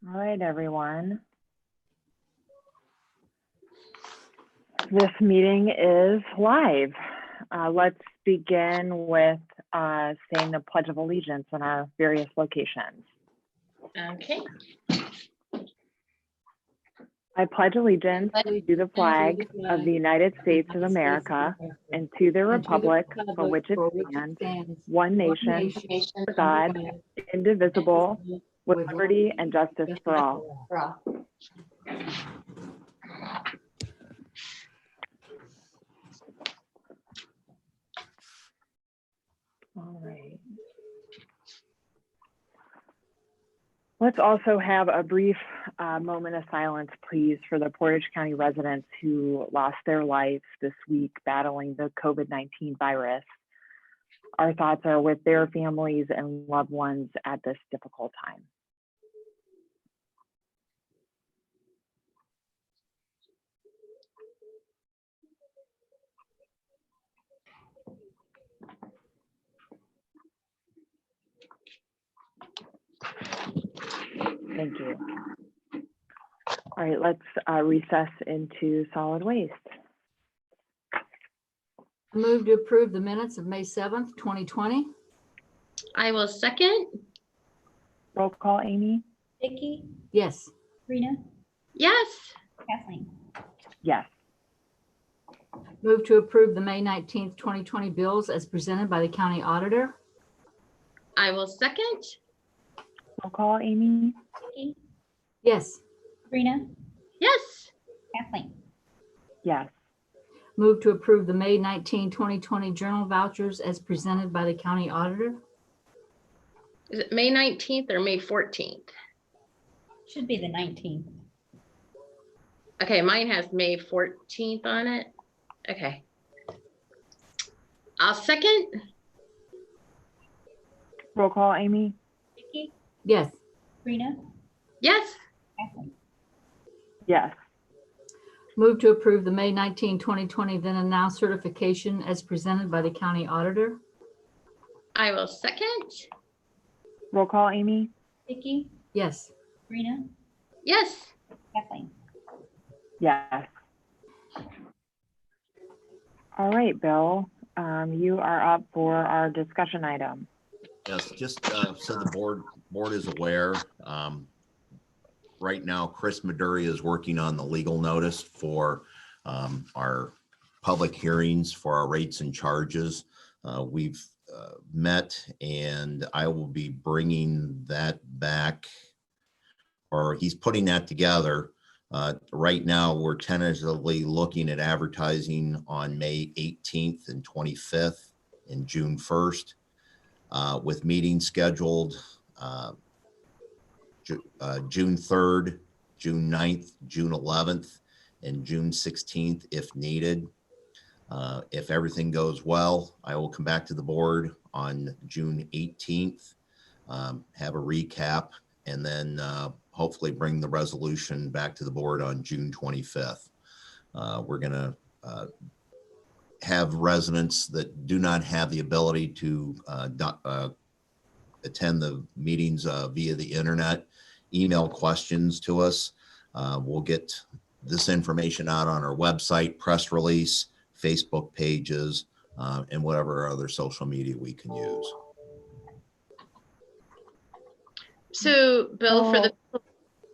All right, everyone. This meeting is live. Let's begin with saying the Pledge of Allegiance in our various locations. Okay. I pledge allegiance to the flag of the United States of America and to the republic for which it stands, one nation, under God, indivisible, with liberty and justice for all. All right. Let's also have a brief moment of silence, please, for the Portage County residents who lost their lives this week battling the COVID-19 virus. Our thoughts are with their families and loved ones at this difficult time. Thank you. All right, let's recess into solid waste. I move to approve the minutes of May 7th, 2020. I will second. Roll call, Amy? Vicky, Yes. Rena, Yes. Kathleen. Yes. Move to approve the May 19th, 2020 bills as presented by the county auditor. I will second. Roll call, Amy? Vicky, Yes. Rena, Yes. Kathleen. Yes. Move to approve the May 19, 2020 journal vouchers as presented by the county auditor. Is it May 19th or May 14th? Should be the 19th. Okay, mine has May 14th on it. Okay. I'll second. Roll call, Amy? Vicky, Yes. Rena, Yes. Kathleen. Yes. Move to approve the May 19, 2020 then and now certification as presented by the county auditor. I will second. Roll call, Amy? Vicky, Yes. Rena, Yes. Kathleen. Yes. All right, Bill, you are up for our discussion item. Yes, just so the board is aware, right now, Chris Maduri is working on the legal notice for our public hearings for our rates and charges. We've met and I will be bringing that back, or he's putting that together. Right now, we're tentatively looking at advertising on May 18th and 25th and June 1st, with meetings scheduled June 3rd, June 9th, June 11th, and June 16th if needed. If everything goes well, I will come back to the board on June 18th, have a recap, and then hopefully bring the resolution back to the board on June 25th. We're going to have residents that do not have the ability to attend the meetings via the internet email questions to us. We'll get this information out on our website, press release, Facebook pages, and whatever other social media we can use. So, Bill, for the people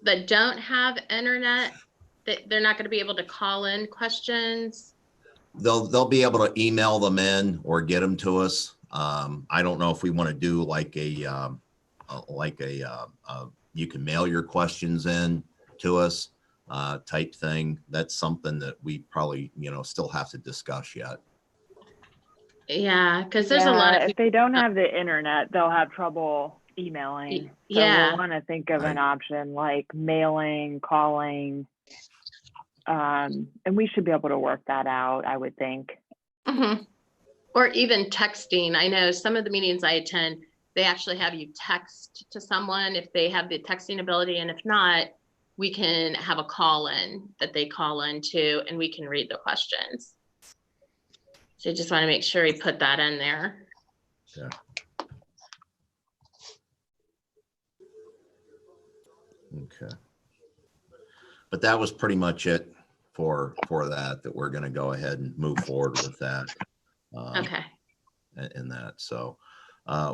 that don't have internet, they're not going to be able to call in questions. They'll be able to email them in or get them to us. I don't know if we want to do like a you can mail your questions in to us type thing. That's something that we probably, still have to discuss yet. Yeah, because there's a lot of if people. they don't have the internet, they'll have trouble emailing. So Yeah. we'll want to think of an option like mailing, calling, and we should be able to work that out, I would think. Mhm. Or even texting. I know some of the meetings I attend, they actually have you text to someone if they have the texting ability. And if not, we can have a call in that they call in to, and we can read the questions. So I just want to make sure we put that in there. Yeah. Okay. But that was pretty much it for that we're going to go ahead and move forward with that. Okay. In that. So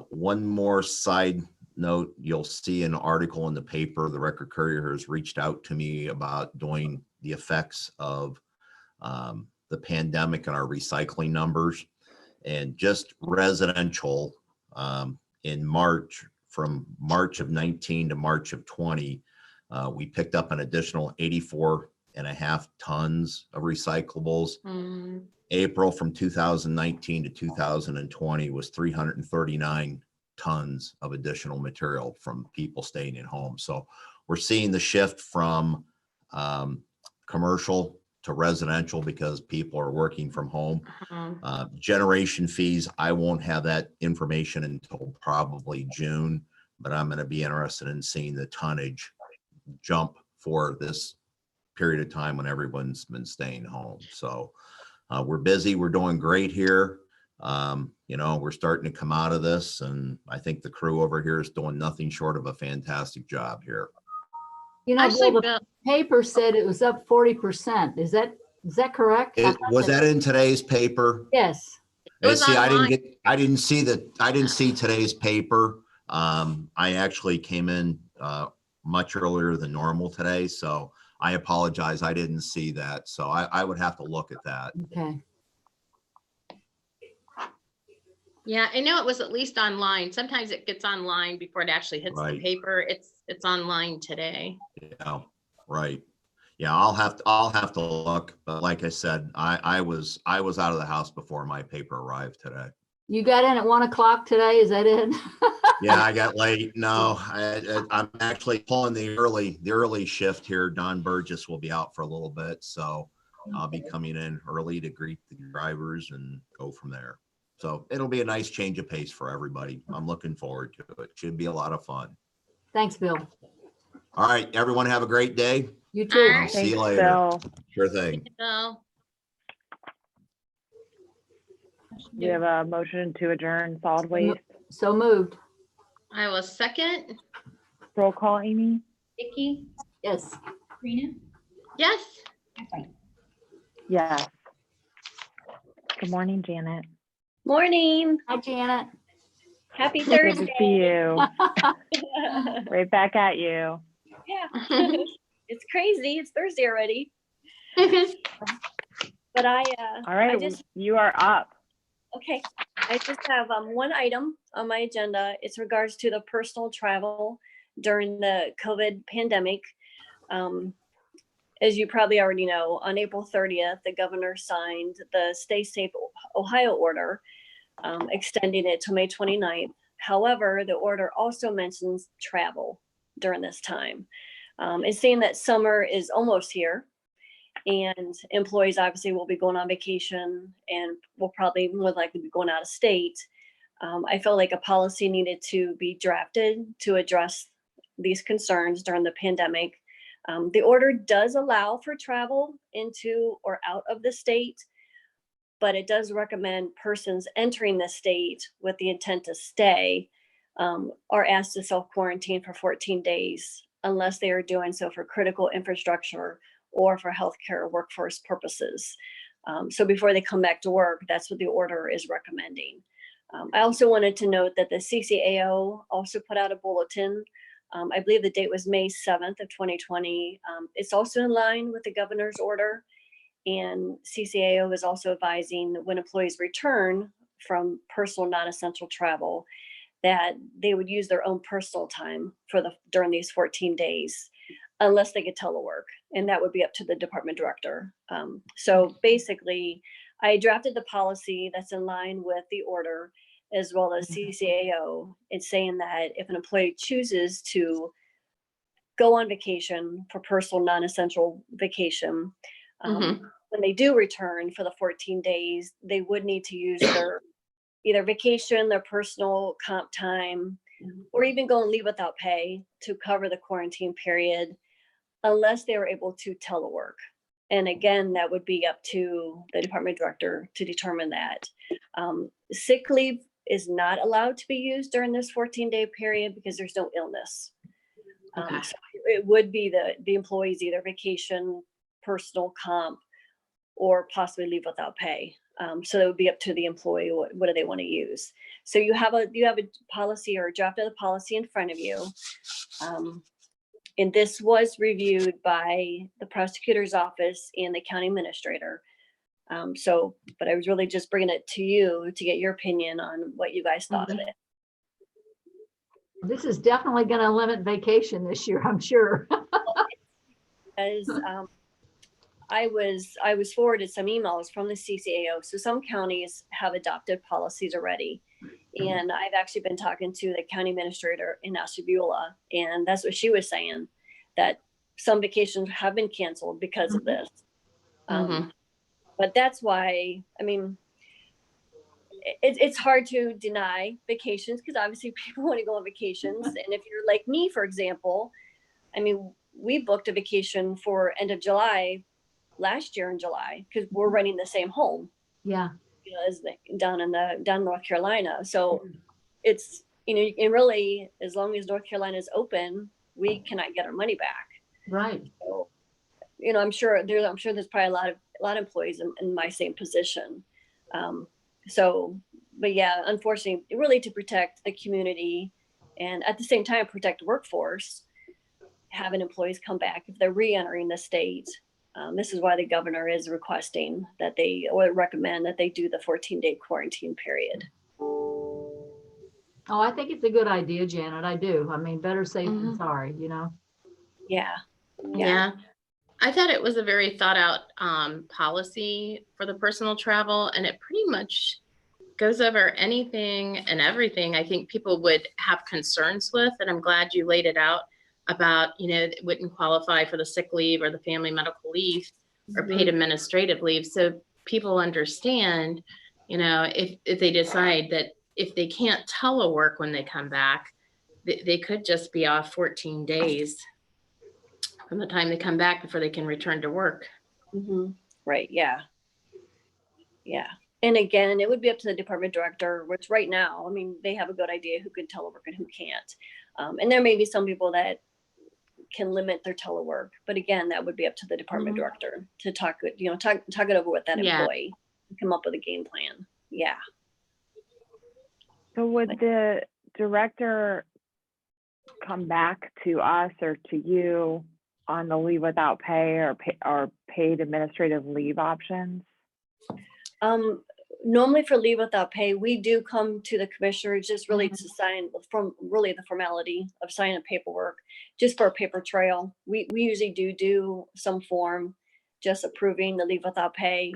one more side note, you'll see an article in the paper. The Record Courier has reached out to me about doing the effects of the pandemic and our recycling numbers, and just residential in March, from March of 19 to March of 20, we picked up an additional 84.5 tons of recyclables. Mm. April from 2019 to 2020 was 339 tons of additional material from people staying at home. So we're seeing the shift from commercial to residential because people are working from home. Generation fees, I won't have that information until probably June, but I'm going to be interested in seeing the tonnage jump for this period of time when everyone's been staying home. So we're busy. We're doing great here. You know, we're starting to come out of this, and I think the crew over here is doing nothing short of a fantastic job here. You know, Actually, Bill, Bill, the paper said it was up 40%. Is that correct? Was that in today's paper? Yes. It was See, online. I didn't see today's paper. I actually came in much earlier than normal today, so I apologize. I didn't see that. So I would have to look at that. Okay. Yeah, I know it was at least online. Sometimes it gets online before it actually hits the Right. paper. It's online today. Yeah, right. Yeah, I'll have to look. But like I said, I was out of the house before my paper arrived today. You got in at 1 o'clock today, is that it? Yeah, I got late. No, I'm actually pulling the early shift here. Don Burgess will be out for a little bit, so I'll be coming in early to greet the drivers and go from there. So it'll be a nice change of pace for everybody. I'm looking forward to it. Should be a lot of fun. Thanks, Bill. All right, everyone have a great day. You too. All right. I'll see you Thanks, later. Bill. Sure thing. So, Do you have a motion to adjourn solid waste? So moved. I will second. Roll call, Amy? Vicky, Yes. Sabrina, Yes. Kathleen. Yes. Good morning, Janet. Morning. Hi, Janet. Happy Good to Thursday. see you. Yeah. Right back at you. It's crazy. It's Thursday already. But All right, you are up. okay. I just have one item on my agenda. It's regards to the personal travel during the COVID pandemic. As you probably already know, on April 30th, the governor signed the Stay Safe Ohio order, extending it to May 29th. However, the order also mentions travel during this time. It's saying that summer is almost here, and employees obviously will be going on vacation and will probably more likely be going out of state. I felt like a policy needed to be drafted to address these concerns during the pandemic. The order does allow for travel into or out of the state, but it does recommend persons entering the state with the intent to stay are asked to self-quarantine for 14 days unless they are doing so for critical infrastructure or for healthcare workforce purposes. So before they come back to work, that's what the order is recommending. I also wanted to note that the CCAO also put out a bulletin. I believe the date was May 7th of 2020. It's also in line with the governor's order. And CCAO is also advising when employees return from personal non-essential travel that they would use their own personal time during these 14 days, unless they could telework, and that would be up to the department director. So basically, I drafted the policy that's in line with the order, as well as CCAO. It's saying that if an employee chooses to go on vacation for personal non-essential vacation, when they do return for the 14 days, they would need to use their either vacation, their personal comp time, or even go on leave without pay to cover the quarantine period, unless they were able to telework. And again, that would be up to the department director to determine that. Sick leave is not allowed to be used during this 14-day period because there's no illness. Okay. So it would be the employee's either vacation, personal comp, or possibly leave without pay. So it would be up to the employee, what do they want to use? So you have a policy or a draft of the policy in front of you. And this was reviewed by the prosecutor's office and the county administrator. But I was really just bringing it to you to get your opinion on what you guys thought of it. This is definitely going to limit vacation this year, I'm sure. As I was forwarded some emails from the CCAO. So some counties have adopted policies already. And I've actually been talking to the county administrator in Ashtabula, and that's what she was saying, that some vacations have been canceled because of this. But that's why, I mean, it's hard to deny vacations because obviously people want to go on vacations. And if you're like me, for example, I mean, we booked a vacation for end of July last year in July because we're renting the same home. Yeah. You know, as down in North Carolina. So it's, you know, and really, as long as North Carolina is open, we cannot get our money back. Right. So, you know, I'm sure there's probably a lot of employees in my same position. But yeah, unfortunately, really to protect the community and at the same time protect the workforce, having employees come back if they're re-entering the state. This is why the governor is requesting that recommend that they do the 14-day quarantine period. Oh, I think it's a good idea, Janet. I do. I mean, better safe than sorry, you know? Yeah. Yeah. I thought it was a very thought out policy for the personal travel, and it pretty much goes over anything and everything I think people would have concerns with. And I'm glad you laid it out about, you know, it wouldn't qualify for the sick leave or the family medical leave or paid administrative leave. So people understand, you know, if they decide that if they can't telework when they come back, they could just be off 14 days from the time they come back before they can return to work. Right. Yeah. Yeah. And again, it would be up to the department director, which right now, I mean, they have a good idea who can telework and who can't. And there may be some people that can limit their telework, but again, that would be up to the department director to talk it over with that employee and come up with a game plan. Yeah. So would the director come back to us or to you on the leave without pay or paid administrative leave options? Normally for leave without pay, we do come to the commissioner just really to sign the formality of signing paperwork, just for a paper trail. We usually do some form just approving the leave without pay,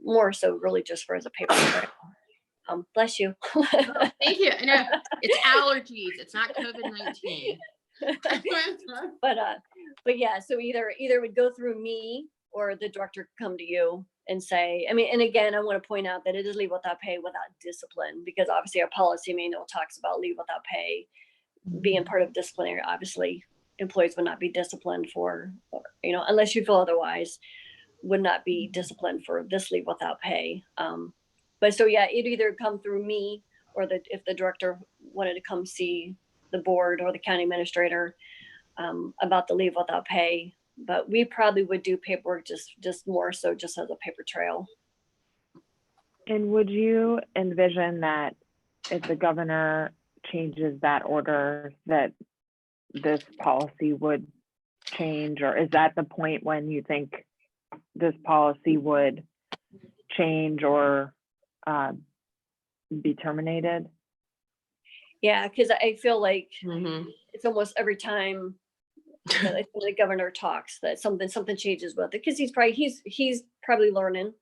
more so really just for as a paper trail. Bless you. Thank you. I know it's allergies. It's not COVID-19. But yeah, so either it would go through me or the director could come to you and say, I mean, and again, I want to point out that it is leave without pay without discipline, because obviously our policy manual talks about leave without pay being part of disciplinary. Obviously, employees would not be disciplined for, you know, unless you feel otherwise, would not be disciplined for this leave without pay. But so yeah, it either come through me or if the director wanted to come see the board or the county administrator about the leave without pay. But we probably would do paperwork just more so just as a paper trail. And would you envision that if the governor changes that order, that this policy would change, or is that the point when you think this policy would change or be terminated? Yeah, because I feel like it's almost every time that the governor talks that something changes with it, because he's probably learning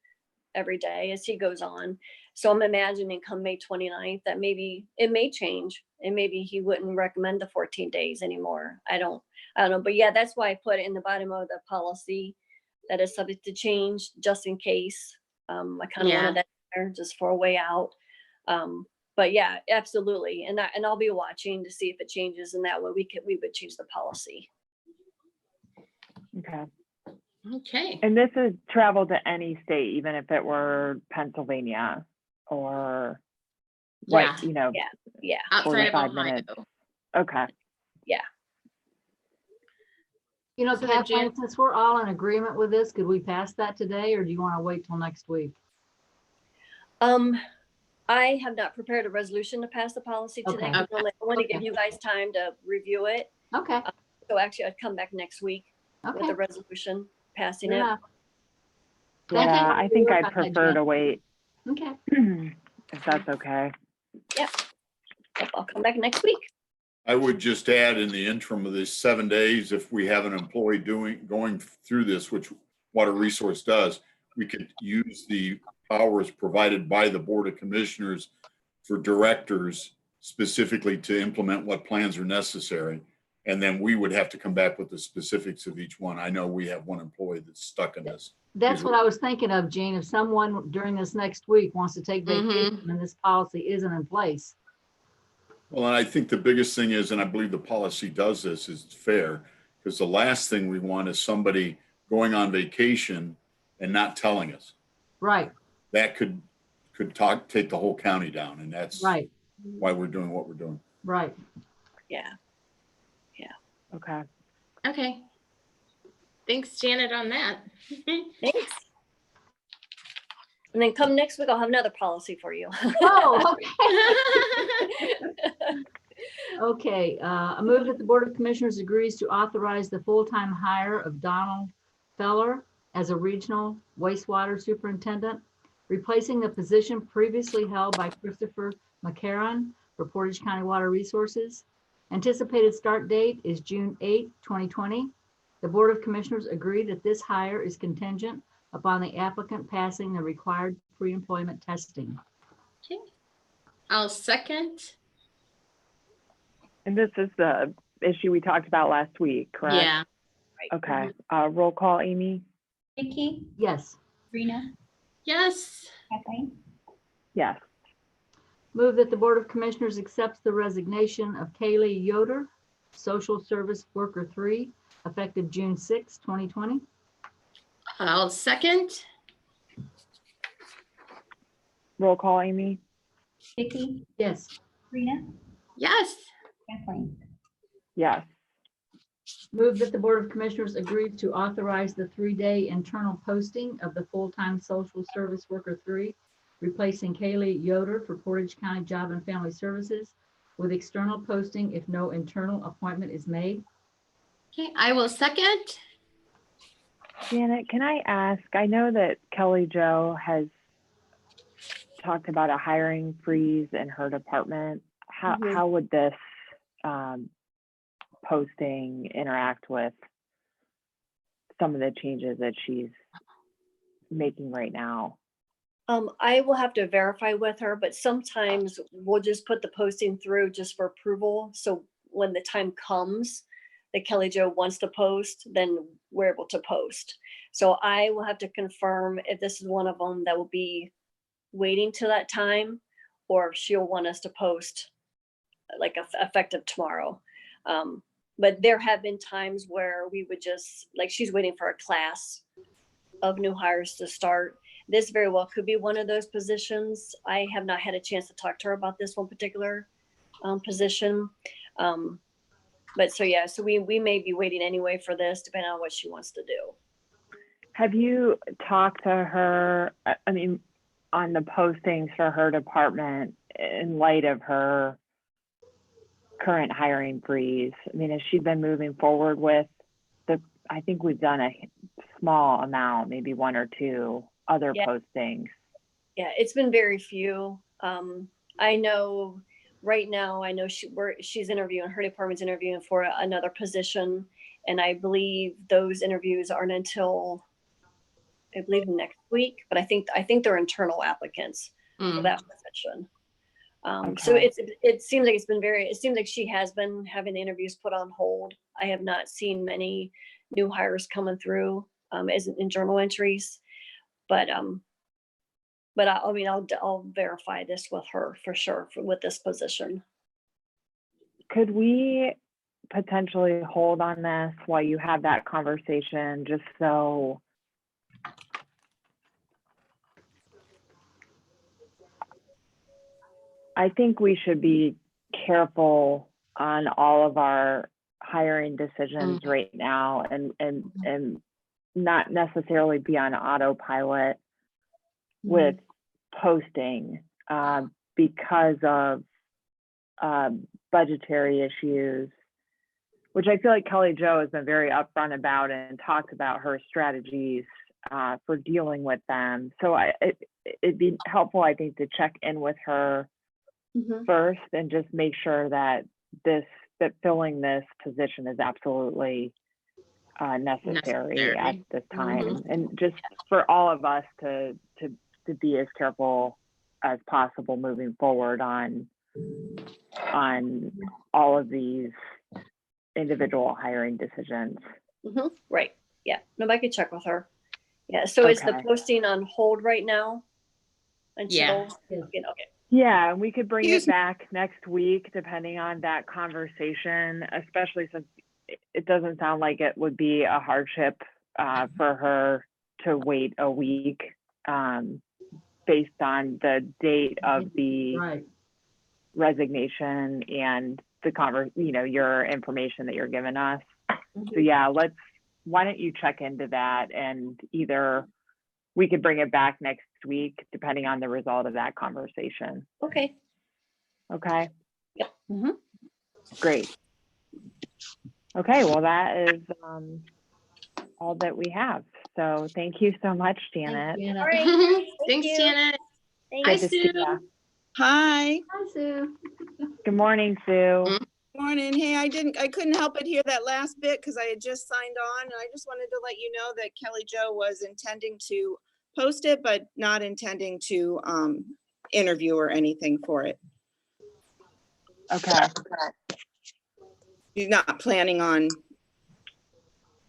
every day as he goes on. So I'm imagining come May 29th that maybe it may change and maybe he wouldn't recommend the 14 days anymore. I don't know. But yeah, that's why I put in the bottom of the policy that is subject to change just in case. I kind of wanted that there just for a way out. But yeah, absolutely. And I'll be watching to see if it changes, and that way we would change the policy. Okay. And this is travel to any state, even if it were Pennsylvania or what, you know, Yeah. Outside of 45 Ohio. minutes. Okay. Yeah. You know, So then Kathleen, Jan- since we're all in agreement with this, could we pass that today or do you want to wait till next week? I have not prepared a resolution to pass the policy today. Okay. 'Cause normally I want to give Okay. you guys time to review it. Okay, So actually I'd come back next week with okay. a resolution passing Fair it. enough. Thank you Yeah, for I your think work I'd on that, prefer Jen. to wait Okay, if that's okay. Yep, I'll come back next week. I would just add in the interim of this 7 days, if we have an employee going through this, which Water Resource does, we could use the powers provided by the Board of Commissioners for directors specifically to implement what plans are necessary. And then we would have to come back with the specifics of each one. I know we have one employee that's stuck in this. that's what I was thinking of, Jean. If someone during this next week wants to take Mhm. vacation and this policy isn't in place. Well, and I think the biggest thing is, and I believe the policy does this, is fair, because the last thing we want is somebody going on vacation and not telling us. Right, That could take the whole county down, and that's right, why we're doing what we're doing. right. Yeah, Okay. Okay. Thanks, Janet, on that. thanks. And then come next week, I'll have another policy for you. Oh, okay. Okay, I move that the Board of Commissioners agrees to authorize the full-time hire of Donald Feller as a regional wastewater superintendent, replacing the position previously held by Christopher McCarron for Portage County Water Resources. Anticipated start date is June 8, 2020. The Board of Commissioners agree that this hire is contingent upon the applicant passing the required pre-employment testing. Okay. I'll second. And this is the issue we talked about last week, correct? Yeah. Okay. Roll call, Amy? Vicky, Yes. Sabrina, Yes. Kathleen, Yes. Move that the Board of Commissioners accepts the resignation of Kaylee Yoder, Social Service Worker 3, effective June 6, 2020. I'll second. Roll call, Amy? Vicky, Yes. Sabrina, Yes. Kathleen. Yes. Move that the Board of Commissioners agree to authorize the 3-day internal posting of the full-time Social Service Worker 3, replacing Kaylee Yoder for Portage County Job and Family Services, with external posting if no internal appointment is made. Okay, I will second. Janet, can I ask, I know that Kelly Jo has talked about a hiring freeze in her department. Mhm. How would this posting interact with some of the changes that she's making right now? I will have to verify with her, but sometimes we'll just put the posting through just for approval. So when the time comes that Kelly Jo wants to post, then we're able to post. So I will have to confirm if this is one of them that will be waiting till that time, or if she'll want us to post like effective tomorrow. But there have been times where we would just, like, she's waiting for a class of new hires to start. This very well could be one of those positions. I have not had a chance to talk to her about this one particular position. But so, yeah, so we may be waiting anyway for this, depending on what she wants to do. Have you talked to her, I mean, on the postings for her department in light of her current hiring freeze? I mean, has she been moving forward with I think we've done a small amount, maybe one or two other Yeah. postings. Yeah, it's been very few. I know right now, I know she's interviewing, her department's interviewing for another position. And I believe those interviews aren't until, I believe, next week, but I think they're internal applicants for Mm. that position. So Okay. it seems like it seems like she has been having interviews put on hold. I have not seen many new hires coming through as in journal entries, but I'll verify this with her for sure with this position. Could we potentially hold on this while you have that conversation, just so I think we should be careful on all of our hiring decisions right now and not necessarily be on autopilot with posting because of budgetary issues, which I feel like Kelly Jo has been very upfront about and talked about her strategies for dealing with them. So it'd be helpful, I think, to check in with her first and just make sure that filling this position is absolutely necessary at this time, and just for all of us to be as careful as possible moving forward on all of these individual hiring decisions. Right. Yeah. No, I could check with her. Yeah. So is the Okay. posting on hold right now? Until, okay. Yeah, and we could bring it back next week depending on that conversation, especially since it doesn't sound like it would be a hardship for her to wait a week based on the date of the resignation and the your information that you're giving us. So yeah, why don't you check into that, and either we could bring it back next week depending on the result of that conversation. Okay. Okay. Yep. Great. Okay, well, that is all that we have. So thank you so much, Janet. All right. Thanks, you. Janet. Thanks. Hi, Good to see Sue. ya. Hi. Hi, Sue. Good morning, Sue. Morning. Hey, I couldn't help but hear that last bit because I had just signed on, and I just wanted to let you know that Kelly Jo was intending to post it, but not intending to interview or anything for it. Okay. She's not planning on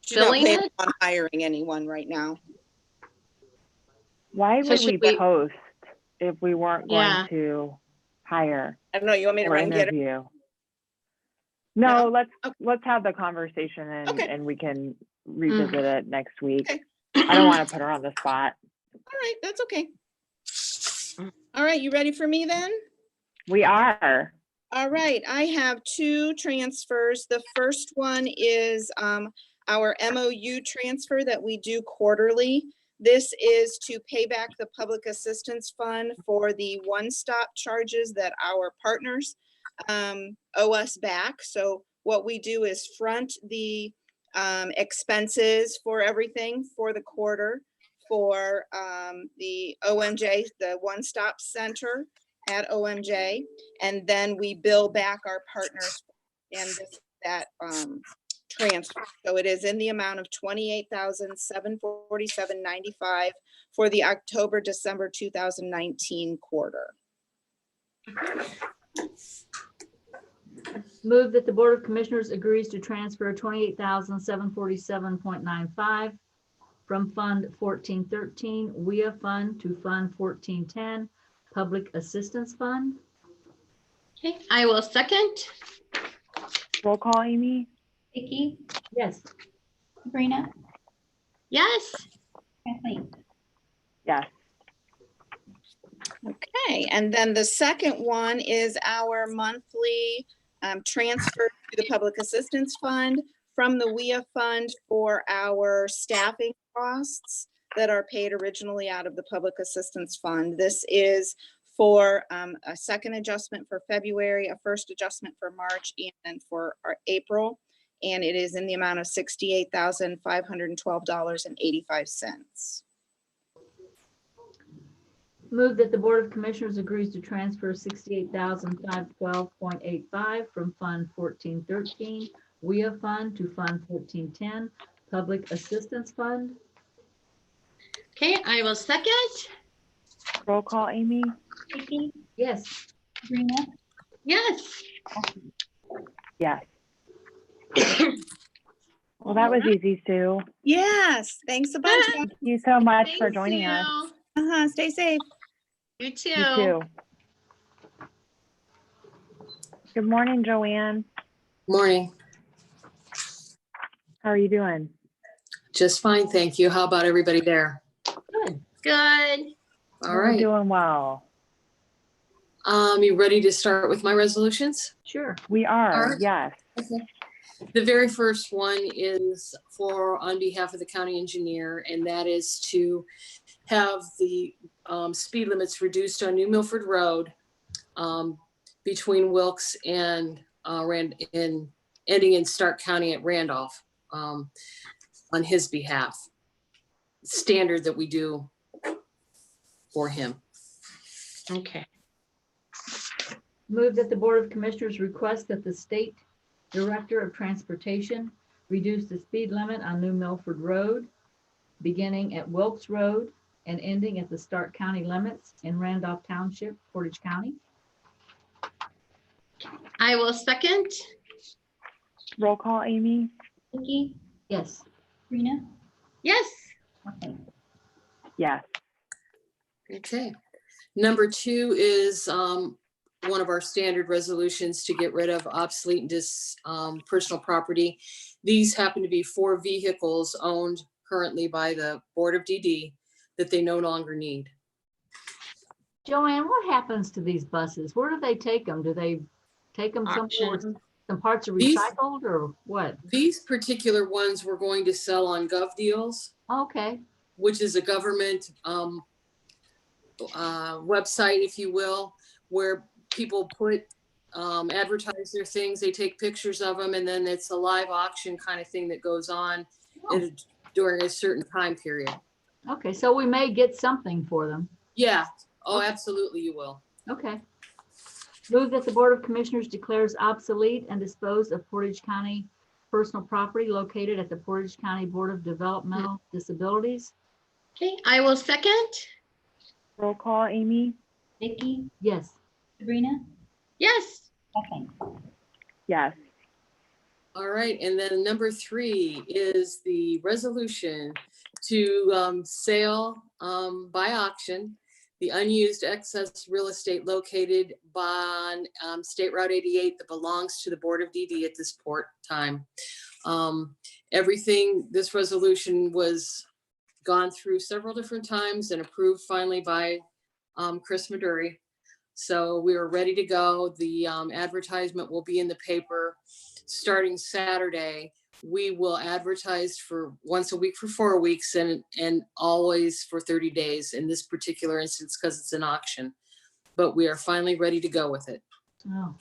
Filling it? hiring anyone right now. Why So would we should we- post if we weren't going Yeah. to hire I don't know. You want me to or run and get it? interview? No, No? let's have the conversation Okay. and we can revisit it next week. Okay. I don't want to put her on the spot. All right, that's okay. All right, you ready for me then? We are. All right, I have two transfers. The first one is our MOU transfer that we do quarterly. This is to pay back the Public Assistance Fund for the one-stop charges that our partners owe us back. So what we do is front the expenses for everything for the quarter for the OMJ, the one-stop center at OMJ, and then we bill back our partners and that transfer. So it is in the amount of $28,747.95 for the October-December 2019 quarter. Move that the Board of Commissioners agrees to transfer 28,747.95 from Fund 1413 WIA Fund to Fund 1410 Public Assistance Fund. Okay, I will second. Roll call, Amy? Vicky, Yes. Sabrina, Yes. Kathleen. Yes. Okay, and then the second one is our monthly transfer to the Public Assistance Fund from the WIA Fund for our staffing costs that are paid originally out of the Public Assistance Fund. This is for a second adjustment for February, a first adjustment for March, and for April. And it is in the amount of $68,512.85. Move that the Board of Commissioners agrees to transfer 68,512.85 from Fund 1413 WIA Fund to Fund 1410 Public Assistance Fund. Okay, I will second. Roll call, Amy? Vicky, Yes. Sabrina, Yes. Yes. Well, that was easy, Sue. Yes, thanks a bunch. Thank you so much for Thanks, joining us. Sue. Stay safe. You too. You too. Good morning, Joanne. Morning. How are you doing? Just fine, thank you. How about everybody there? Good. Good. All We're right. doing well. You ready to start with my resolutions? Sure. We are, All right. yes. Okay. The very first one is on behalf of the county engineer, and that is to have the speed limits reduced on New Milford Road between Wilkes and ending in Stark County at Randolph on his behalf. Standard that we do for him. Okay. Move that the Board of Commissioners request that the State Director of Transportation reduce the speed limit on New Milford Road, beginning at Wilkes Road and ending at the Stark County limits in Randolph Township, Portage County. I will second. Roll call, Amy? Vicky, Yes. Sabrina, Yes. Kathleen. Yes. Okay. Number 2 is one of our standard resolutions to get rid of obsolete and personal property. These happen to be 4 vehicles owned currently by the Board of DD that they no longer need. Joanne, what happens to these buses? Where do they take them? Do they take them somewhere where Auction. some parts are These- recycled or what? These particular ones we're going to sell on Gov Deals, Okay, which is a government website, if you will, where people put advertise their things. They take pictures of them, and then it's a live auction kind of thing that goes on during a certain time period. okay, so we may get something for them. Yeah. Oh, absolutely, you will. Okay. Move that the Board of Commissioners declares obsolete and dispose of Portage County personal property located at the Portage County Board of Developmental Disabilities. Okay, I will second. Roll call, Amy? Vicky, Yes. Sabrina, Yes. Kathleen. Yes. All right, and then number 3 is the resolution to sale by auction the unused excess real estate located on State Route 88 that belongs to the Board of DD at this time. This resolution was gone through several different times and approved finally by Chris Maduri. So we are ready to go. The advertisement will be in the paper starting Saturday. We will advertise for once a week for 4 weeks and always for 30 days in this particular instance because it's an auction. But we are finally ready to go with it. Oh,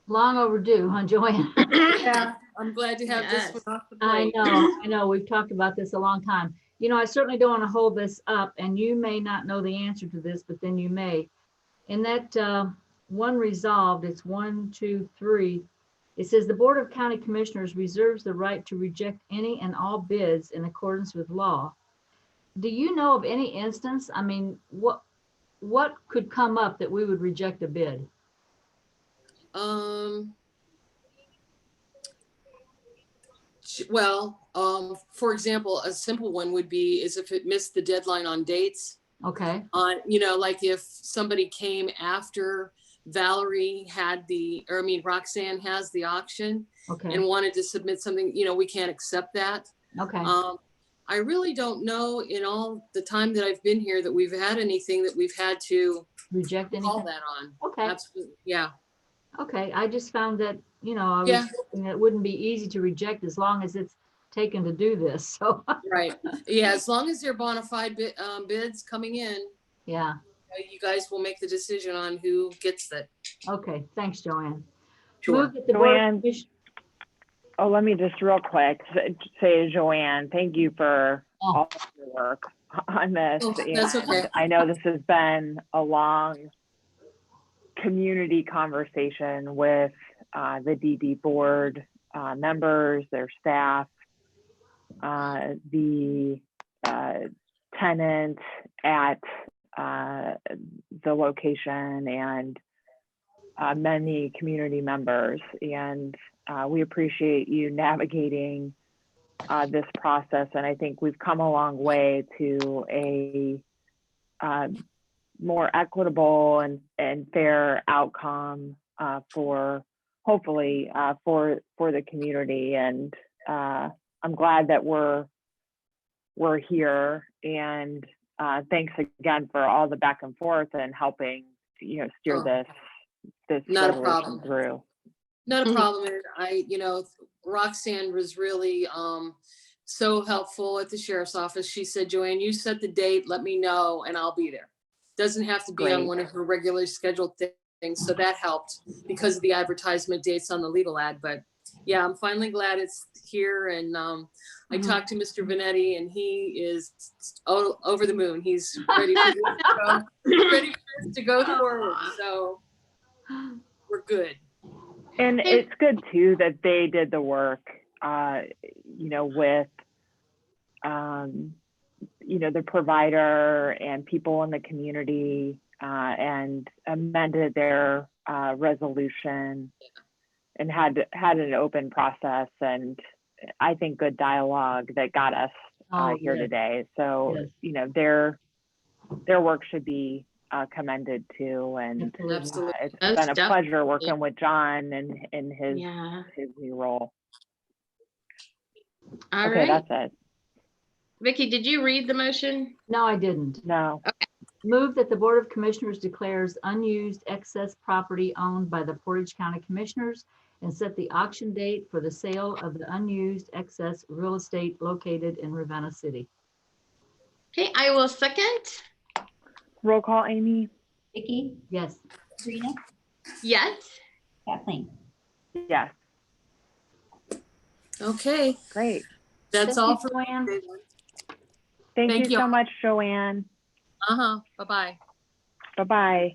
long overdue, huh, Joanne? Yeah, I'm glad to have Yes. this one off the I plate. know. We've talked about this a long time. You know, I certainly don't want to hold this up, and you may not know the answer to this, but then you may. In that one resolved, it's 1, 2, 3. It says the Board of County Commissioners reserves the right to reject any and all bids in accordance with law. Do you know of any instance? I mean, what could come up that we would reject a bid? Well, for example, a simple one would be is if it missed the deadline on dates. Okay, Like if somebody came after Valerie Roxanne has the auction okay, and wanted to submit something, we can't accept that. okay. I really don't know in all the time that I've been here that we've had anything that we've had to Reject call anything? that on. Okay, Absolutely. Yeah. okay. I just found that, I was Yeah. thinking it wouldn't be easy to reject as long as it's taken to do this, so, Right. Yeah. As long as they're bona fide bids coming in, yeah. you guys will make the decision on who gets it. Okay, thanks, Joanne. Sure. Move that the Board of Joanne. Oh, let me just real quick say to Joanne, thank you for all of your work on this. Oh, that's okay. And I know this has been a long community conversation with the DD board members, their staff, the tenant at the location, and many community members. And we appreciate you navigating this process. And I think we've come a long way to a more equitable and fair outcome for hopefully for the community. And I'm glad that we're here. And thanks again for all the back and forth and helping steer this Not a resolution problem. through. Not a Mhm. problem. And Roxanne was really so helpful at the sheriff's office. She said, Joanne, you set the date, let me know, and I'll be there. Doesn't have to be on Great. one of her regularly scheduled things. So that helped because of the advertisement dates on the legal ad. But yeah, I'm finally glad it's here. And I talked to Mr. Vanetti, and he is over the moon. He's ready for this to go, ready for this to go forward. So we're good. And Hey. it's good too that they did the work, with, the provider and people in the community, and amended their resolution and had an open process and I think good dialogue that got us Oh, here yes. today. So, Yes. their work should be commended too. And Absolutely. it's Most been a definitely. pleasure working with John and in his Yeah. new role. All Okay, right. that's it. Vicky, did you read the motion? No, I didn't. No. Move that the Board of Commissioners declares unused excess property owned by the Portage County Commissioners and set the auction date for the sale of the unused excess real estate located in Ravenna City. Okay, I will second. Roll call, Amy? Vicky, Yes. Sabrina, Yes. Kathleen. Yes. Okay, Great. that's Thank all you, for Joanne. today. Thank Thank you you. so much, Joanne. Bye-bye. Bye-bye.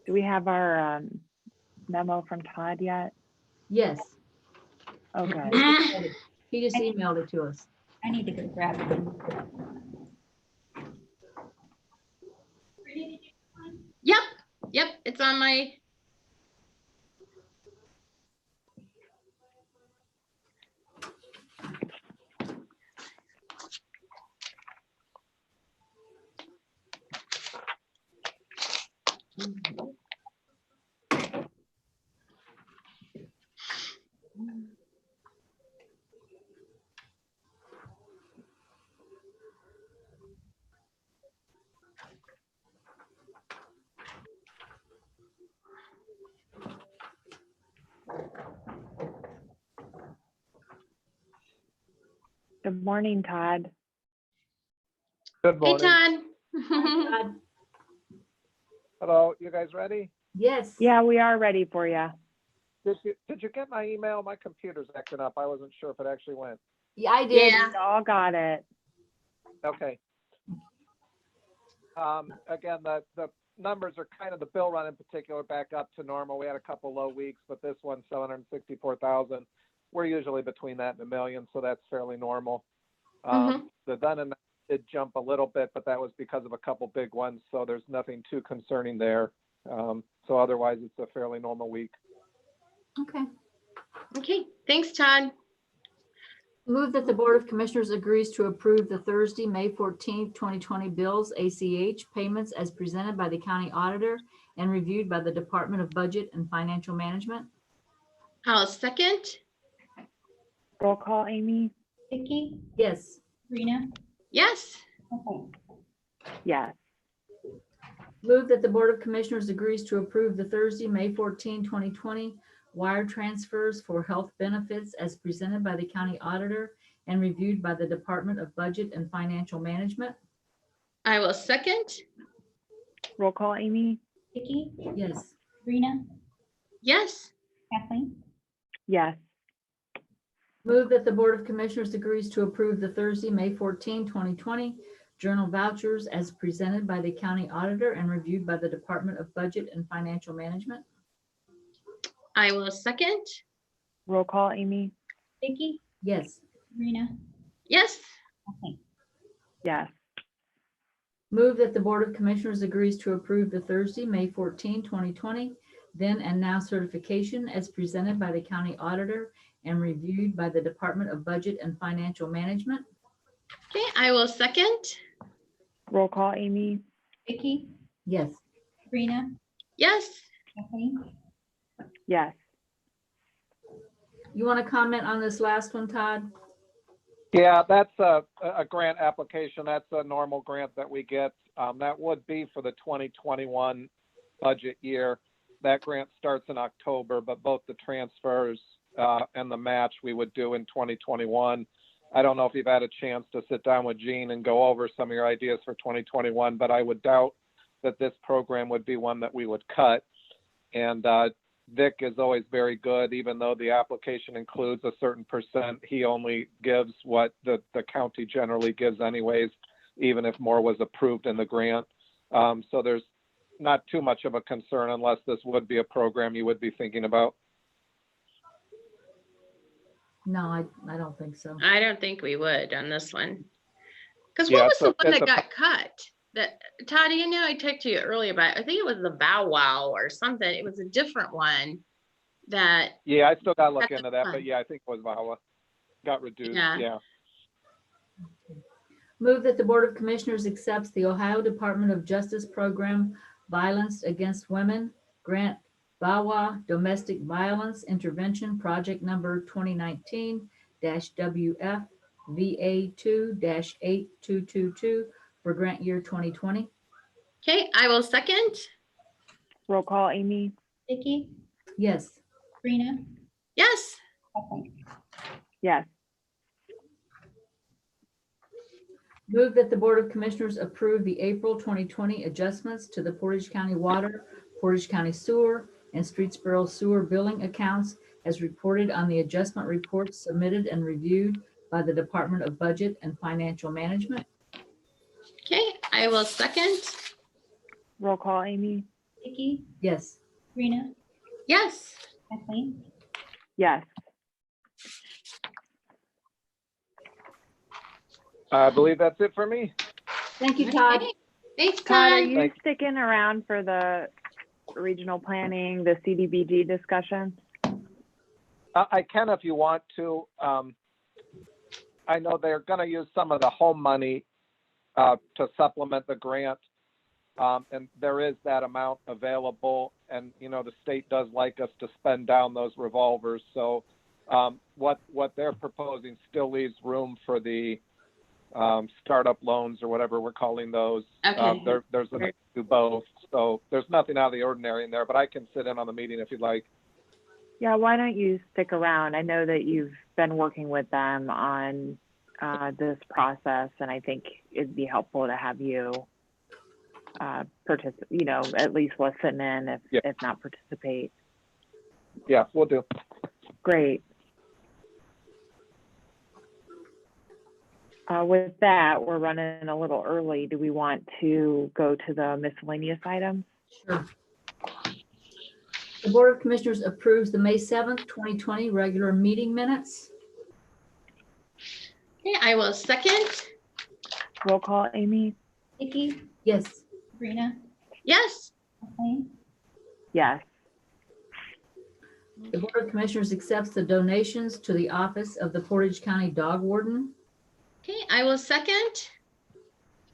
Do we have our memo from Todd yet? Yes. Okay. He just emailed it to us. I need to go grab it. Yep, it's on my. Good morning, Todd. Good Hey, morning. Todd. Todd? Hello, you guys ready? Yes. Yeah, we are ready for you. Did you get my email? My computer's acting up. I wasn't sure if it actually went. Yeah, I did. Yeah. We all got it. Okay. Again, the numbers are kind of the bill run in particular back up to normal. We had a couple low weeks, but this one, 764,000. We're usually between that and $1 million, so that's fairly normal. The done and did jump a little bit, but that was because of a couple big ones, so there's nothing too concerning there. So otherwise, it's a fairly normal week. Okay. Okay, thanks, Todd. Move that the Board of Commissioners agrees to approve the Thursday, May 14th, 2020 bills, ACH payments as presented by the county auditor and reviewed by the Department of Budget and Financial Management. I'll second. Roll call, Amy? Vicky, Yes. Sabrina, Yes. Kathleen. Yes. Move that the Board of Commissioners agrees to approve the Thursday, May 14, 2020 wire transfers for health benefits as presented by the county auditor and reviewed by the Department of Budget and Financial Management. I will second. Roll call, Amy? Vicky, Yes. Sabrina, Yes. Kathleen. Yes. Move that the Board of Commissioners agrees to approve the Thursday, May 14, 2020 journal vouchers as presented by the county auditor and reviewed by the Department of Budget and Financial Management. I will second. Roll call, Amy? Vicky, Yes. Sabrina, Yes. Kathleen. Yes. Move that the Board of Commissioners agrees to approve the Thursday, May 14, 2020 then and now certification as presented by the county auditor and reviewed by the Department of Budget and Financial Management. Okay, I will second. Roll call, Amy? Vicky, Yes. Sabrina, Yes. Kathleen. Yes. You want to comment on this last one, Todd? Yeah, that's a grant application. That's a normal grant that we get. That would be for the 2021 budget year. That grant starts in October, but both the transfers and the match we would do in 2021. I don't know if you've had a chance to sit down with Jean and go over some of your ideas for 2021, but I would doubt that this program would be one that we would cut. And Vic is always very good, even though the application includes a certain percent, he only gives what the county generally gives anyways, even if more was approved in the grant. So there's not too much of a concern unless this would be a program you would be thinking about. No, I don't think so. I don't think we would on this one. Because Yeah, what was it's the a- one it's that a- got cut? That Todd, you know, I talked to you earlier about, I think it was the Bow Wow or something. It was a different one that, Yeah, I still got to look That's into that, fine. but yeah, I think it was VAWA. Got reduced, Yeah. yeah. Move that the Board of Commissioners accepts the Ohio Department of Justice Program Violence Against Women Grant VAWA Domestic Violence Intervention Project Number 2019-WF VA2-8222 for grant year 2020. okay, I will second. Roll call, Amy? Vicky, Yes. Sabrina, Yes, Kathleen. Yes. Move that the Board of Commissioners approve the April 2020 adjustments to the Portage County Water, Portage County Sewer, and Streetsboro Sewer billing accounts as reported on the adjustment reports submitted and reviewed by the Department of Budget and Financial Management. okay, I will second. Roll call, Amy? Vicky, Yes. Sabrina, Yes, Kathleen. Yes. I believe that's it for me. Thank you, Todd. okay. Thanks, Todd, are Todd. you Thanks. sticking around for the regional planning, the CDBG discussion? I can if you want to. I know they're going to use some of the home money to supplement the grant. And there is that amount available. And, you know, the state does like us to spend down those revolvers. So what they're proposing still leaves room for the startup loans or whatever we're calling those. Okay. There's enough to do both. So there's nothing out of the ordinary in there, but I can sit in on the meeting if you'd like. Yeah, why don't you stick around? I know that you've been working with them on this process, and I think it'd be helpful to have you participate, you know, at least listen in if not participate. Yeah, we'll do. Great. With that, we're running a little early. Do we want to go to the miscellaneous items? Sure. The Board of Commissioners approves the May 7th, 2020 regular meeting minutes. Okay, I will second. Roll call, Amy? Vicky, Yes. Sabrina, Yes, Kathleen. Yes. The Board of Commissioners accepts the donations to the Office of the Portage County Dog Warden. okay, I will second.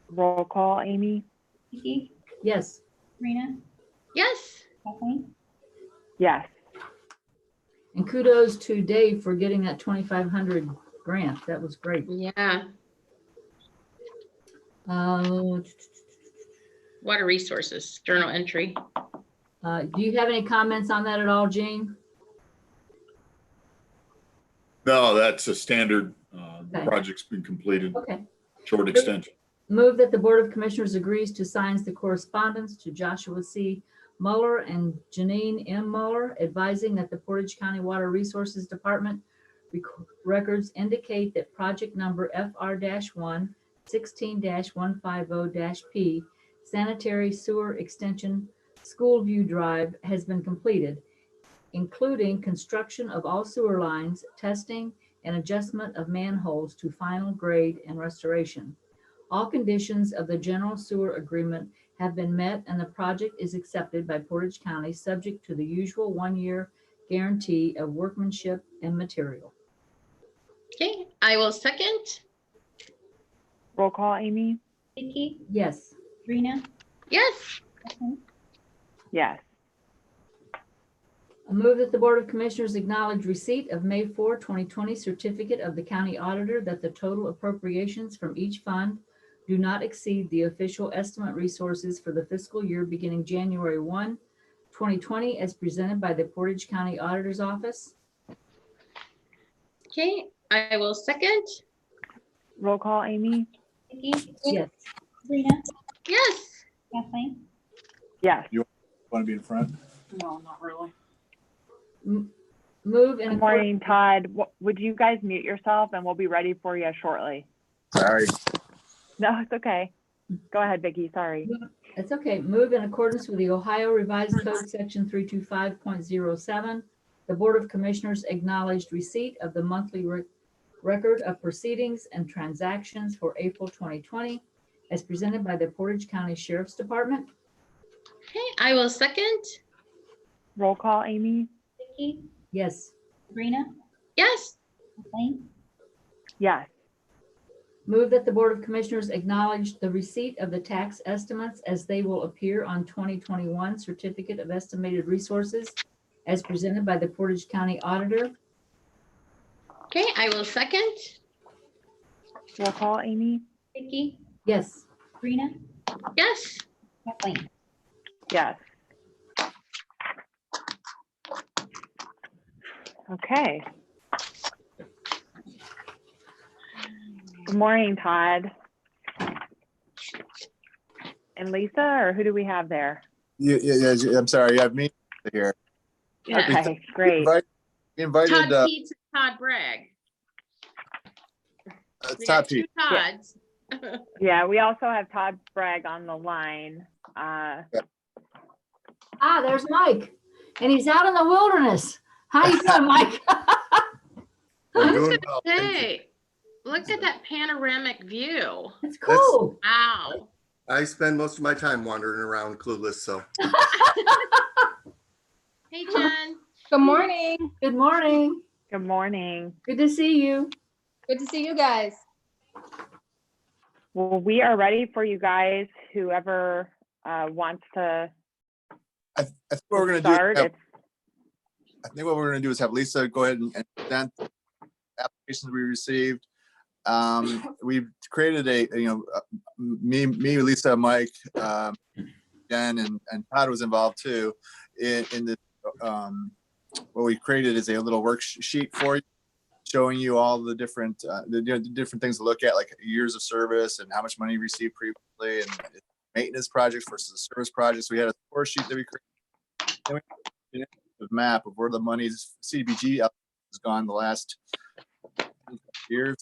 Roll call, Amy? Vicky, Yes. Sabrina, Yes, Kathleen. Yes. And kudos to Dave for getting that 2,500 grant. That was great. yeah, Do water resources, journal entry. you have any comments on that at all, Jean? No, that's a standard. The Okay. project's been completed, Okay. short extension. Move that the Board of Commissioners agrees to sign the correspondence to Joshua C. Mueller and Janine M. Mueller advising that the Portage County Water Resources Department records indicate that project number FR-1 16-150-P sanitary sewer extension Schoolview Drive has been completed, including construction of all sewer lines, testing, and adjustment of manholes to final grade and restoration. All conditions of the general sewer agreement have been met and the project is accepted by Portage County, subject to the usual 1-year guarantee of workmanship and material. Okay, I will second. Roll call, Amy? Vicky, Yes. Sabrina, Yes, Kathleen. Yes. I move that the Board of Commissioners acknowledge receipt of May 4, 2020 certificate of the county auditor that the total appropriations from each fund do not exceed the official estimate resources for the fiscal year beginning January 1, 2020, as presented by the Portage County Auditor's Office. Okay, I will second. Roll call, Amy? Vicky, Yes. Sabrina, Yes. Kathleen, Yes. Want to be in front? No, not really. Move in Good accordance. morning, Todd. Would you guys mute yourself and we'll be ready for you shortly? Sorry. No, it's okay. Go ahead, Vicky. Sorry. It's okay. Move in accordance with the Ohio Revised Code, Section 325.07. The Board of Commissioners acknowledged receipt of the monthly record of proceedings and transactions for April 2020 as presented by the Portage County Sheriff's Department. Okay, I will second. Roll call, Amy? Vicky, Yes. Sabrina, Yes. Kathleen, Yes. Move that the Board of Commissioners acknowledge the receipt of the tax estimates as they will appear on 2021 Certificate of Estimated Resources as presented by the Portage County Auditor. Okay, I will second. Roll call, Amy? Vicky, Yes. Sabrina, Yes. Kathleen. Yes. Okay. Good morning, Todd. And Lisa, or who do we have there? Yeah, I'm sorry. I have me here. Yeah. Okay, great. We invited Todd Pete and Todd Bragg. We got Todd two Pete. Todds. Yeah, we also have Todd Bragg on the line. There's Mike, and he's out in the wilderness. How you doing, Mike? We're doing well. Thank you. Hey, look at that panoramic view. It's cool. Wow. I spend most of my time wandering around clueless, so. Hey, Jen. Good morning. Good morning. Good morning. Good to see you. Good to see you guys. Well, we are ready for you guys. Whoever wants to I think what we're going start. to do. I think what we're going to do is have Lisa go ahead and present the applications we received. We've created me, Lisa, Mike, Jen, and Todd was involved too. In the what we created is a little worksheet for you, showing you all the different different things to look at, like years of service and how much money you received previously, and maintenance projects versus service projects. We had a score sheet that we created. And we had a map of where the money's CDBG has gone the last years,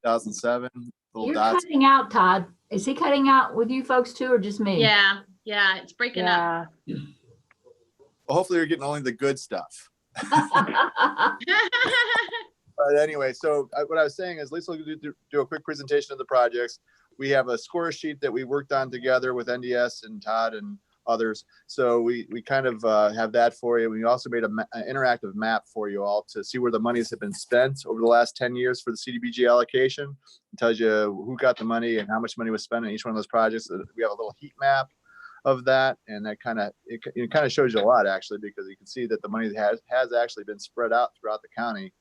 2007. Little You're dots. cutting out, Todd. Is he cutting out with you folks too, or just me? Yeah, it's breaking up. Yeah. Well, hopefully you're getting only the good stuff. But anyway, so what I was saying is Lisa will do a quick presentation of the projects. We have a score sheet that we worked on together with NDS and Todd and others. So we kind of have that for you. We also made an interactive map for you all to see where the monies have been spent over the last 10 years for the CDBG allocation. It tells you who got the money and how much money was spent on each one of those projects. We have a little heat map of that, and that kind of shows you a lot, actually, because you can see that the money has actually been spread out throughout the county,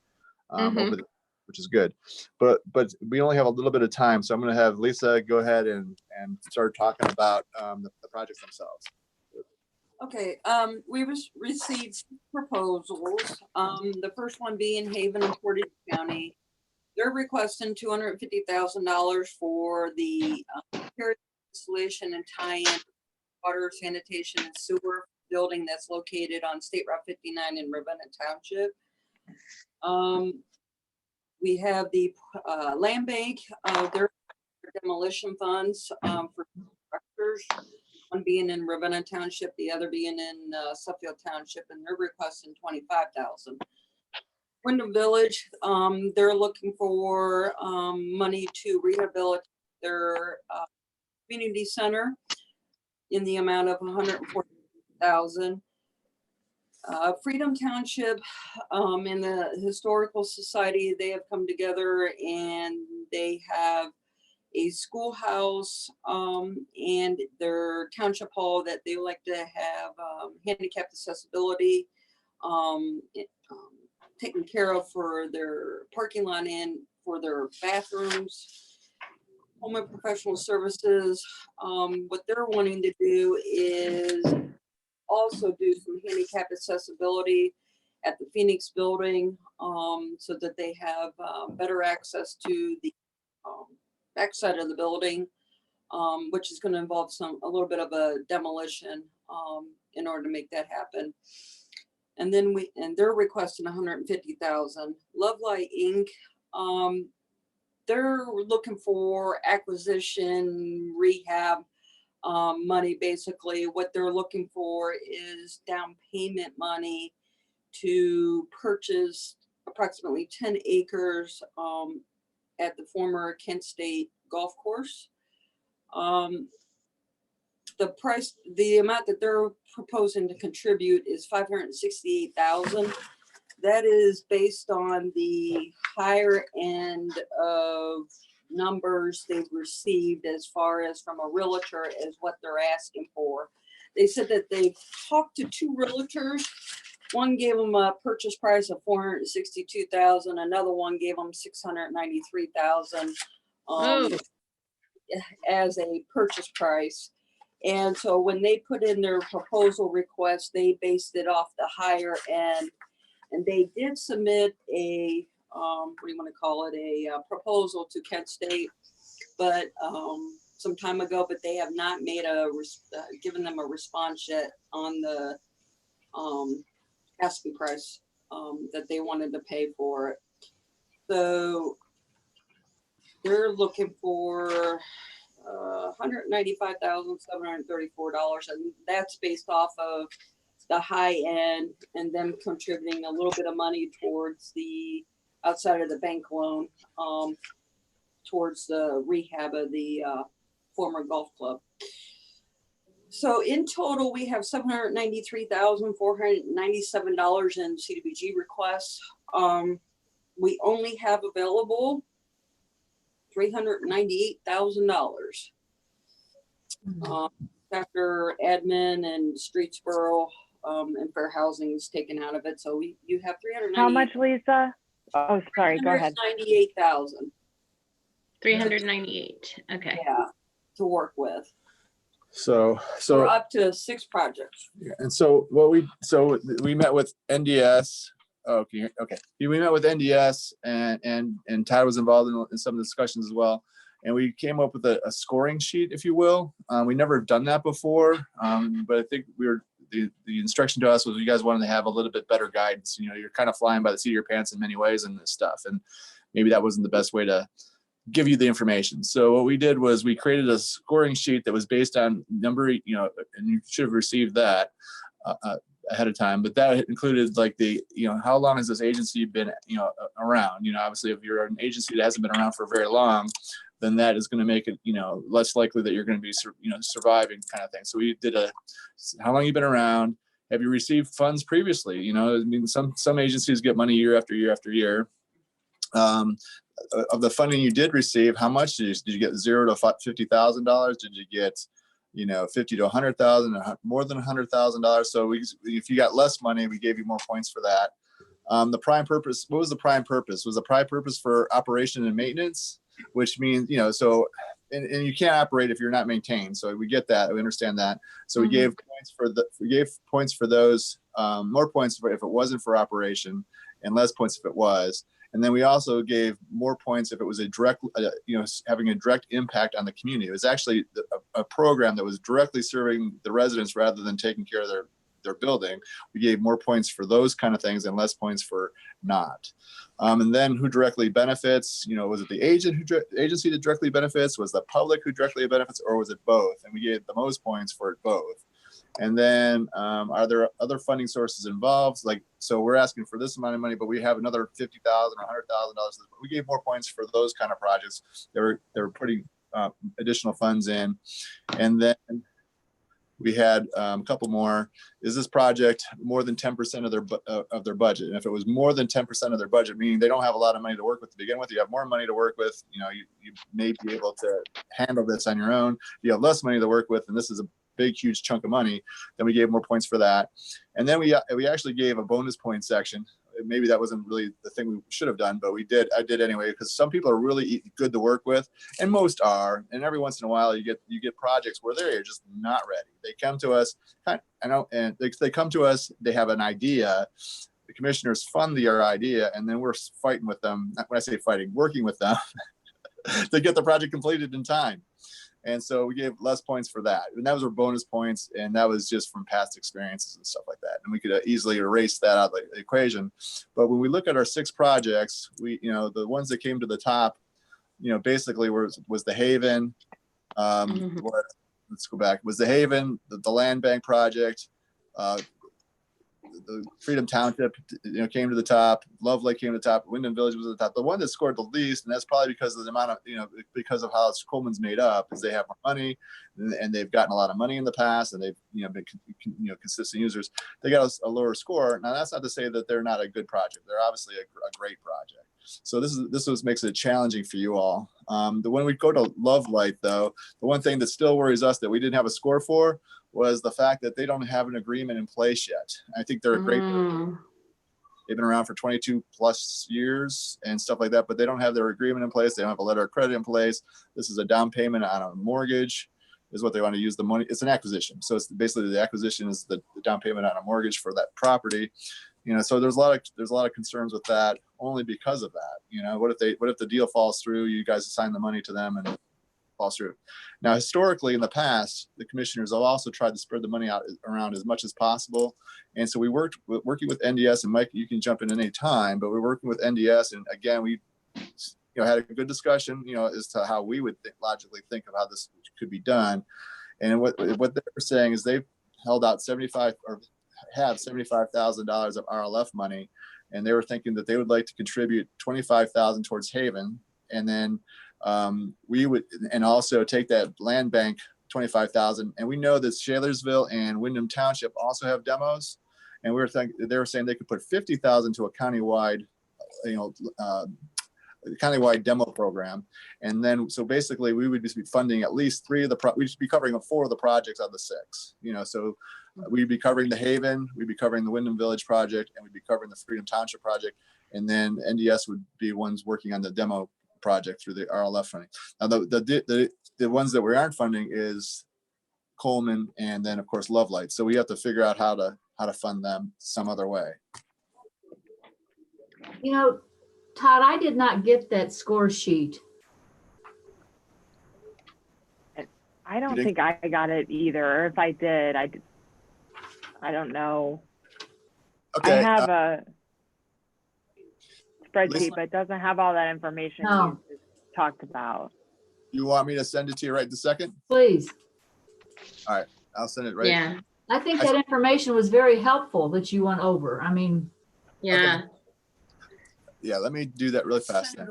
which is good. But we only have a little bit of time, so I'm going to have Lisa go ahead and start talking about the projects themselves. Okay, we received 6 proposals. The first one being Haven and Portage County. They're requesting $250,000 for the installation and tie-in water, sanitation, and sewer building that's located on State Route 59 in Ravenna Township. We have the land bank, their demolition funds for structures, one being in Ravenna Township, the other being in Suffield Township, and they're requesting $25,000. Wyndham Village, they're looking for money to rehabilitate their community center in the amount of $140,000. Freedom Township and the Historical Society, they have come together and they have a schoolhouse and their township hall that they like to have handicapped accessibility. taken care of for their parking lot and for their bathrooms. Home and professional services, what they're wanting to do is also do some handicap accessibility at the Phoenix building, so that they have better access to the backside of the building, which is going to involve a little bit of a demolition in order to make that happen. And then they're requesting 150,000. Love Light Inc. They're looking for acquisition, rehab money. Basically, what they're looking for is down payment money to purchase approximately 10 acres at the former Kent State Golf Course. The amount that they're proposing to contribute is 568,000. That is based on the higher end of numbers they've received as far as from a realtor as what they're asking for. They said that they've talked to 2 realtors. One gave them a purchase price of 462,000. Another one gave them 693,000 as a purchase price. And so when they put in their proposal request, they based it off the higher end. And they did submit a, what do you want to call it, a proposal to Kent State, but some time ago, but they have not made given them a response yet on the asking price that they wanted to pay for it. So they're looking for $195,734, and that's based off of the high end and them contributing a little bit of money towards the outside of the bank loan towards the rehab of the former golf club. So in total, we have $793,497 in CDBG requests. We only have available $398,000 after admin and Streetsboro and fair housing is taken out of it. So you have 398. How much, Lisa? Oh, sorry, go ahead. 398,000. 398. Okay. Yeah, to work with. So We're up to 6 projects. yeah, and so we met with NDS. Okay. We met with NDS and Todd was involved in some of the discussions as well. And we came up with a scoring sheet, if you will. We never done that before, but I think the instruction to us was you guys wanted to have a little bit better guidance. You know, you're kind of flying by the seat of your pants in many ways in this stuff, and maybe that wasn't the best way to give you the information. So what we did was we created a scoring sheet that was based on number, and you should have received that ahead of time, but that included like how long has this agency been, around? Obviously if you're an agency that hasn't been around for very long, then that is going to make it, less likely that you're going to be, surviving kind of thing. So we did how long you've been around, have you received funds previously? Some agencies get money year after year after year. Of the funding you did receive, how much did you get? $0 to $50,000? Did you get, 50 to 100,000, more than $100,000? So if you got less money, we gave you more points for that. The prime purpose, what was the prime purpose? Was the prime purpose for operation and maintenance, which means, and you can't operate if you're not maintained. So we get that, we understand that. So we gave points for those, more points if it wasn't for operation, and less points if it was. And then we also gave more points if it was a direct, having a direct impact on the community. It was actually a program that was directly serving the residents rather than taking care of their building. We gave more points for those kind of things and less points for not. And then who directly benefits? Was it the agency that directly benefits? Was the public who directly benefits, or was it both? And we gave the most points for it both. And then are there other funding sources involved? So we're asking for this amount of money, but we have another $50,000 or $100,000. We gave more points for those kind of projects. They were putting additional funds in. And then we had a couple more. Is this project more than 10% of their budget? And if it was more than 10% of their budget, meaning they don't have a lot of money to work with to begin with, you have more money to work with, you may be able to handle this on your own. You have less money to work with, and this is big, huge chunk of money, then we gave more points for that. And then we actually gave a bonus point section. Maybe that wasn't really the thing we should have done, but I did anyway, because some people are really good to work with, and most are. And every once in a while you get projects where they're just not ready. They come to us, they come to us, they have an idea. The commissioners fund their idea, and then we're fighting with them. When I say fighting, working with them to get the project completed in time. And so we gave less points for that. And that was our bonus points. And that was just from past experiences and stuff like that. And we could easily erase that out of the equation. But when we look at our 6 projects, the ones that came to the top, basically was the Haven. Let's go back. Was the Haven, the land bank project, the Freedom Township, came to the top. Love Lake came to the top. Wyndham Village was at the top. The one that scored the least, and that's probably because of the amount of, because of how Coleman's made up, is they have more money, and they've gotten a lot of money in the past, and they've, been, consistent users. They got a lower score. Now, that's not to say that they're not a good project. They're obviously a great project. So this makes it challenging for you all. When we go to Love Light, though, the one thing that still worries us that we didn't have a score for was the fact that they don't have an agreement in place yet. I think they're a great. They've been around for 22 plus years and stuff like that, but they don't have their agreement in place. They don't have a letter of credit in place. This is a down payment on a mortgage, is what they want to use the money. It's an acquisition. So it's basically the acquisition is the down payment on a mortgage for that property. So there's a lot of concerns with that only because of that. What if the deal falls through, you guys assign the money to them and falls through. Now, historically in the past, the commissioners have also tried to spread the money out around as much as possible. And so we working with NDS, and Mike, you can jump in any time, but we're working with NDS. And again, we had a good discussion, as to how we would logically think of how this could be done. And what they're saying is they've held out have $75,000 of RLF money, and they were thinking that they would like to contribute $25,000 towards Haven, and then we would, and also take that land bank $25,000. And we know that Shalersville and Wyndham Township also have demos, and they were saying they could put $50,000 to a countywide, countywide demo program. And then, so basically we would be funding at least 3 of the, we'd be covering 4 of the projects out of the 6, so we'd be covering the Haven, we'd be covering the Wyndham Village project, and we'd be covering the Freedom Township project. And then NDS would be ones working on the demo project through the RLF funding. Now the ones that we aren't funding is Coleman, and then of course Love Light. So we have to figure out how to fund them some other way. Todd, I did not get that score sheet. I don't think I got it either. If I did, I don't know. Okay. I have a spreadsheet, but it doesn't have all that information you just talked about. You want me to send it to you right this second? Please. All right, I'll send it right. Yeah. I think that information was very helpful that you went over. I mean. Yeah. Okay. Yeah, let me do that really fast then.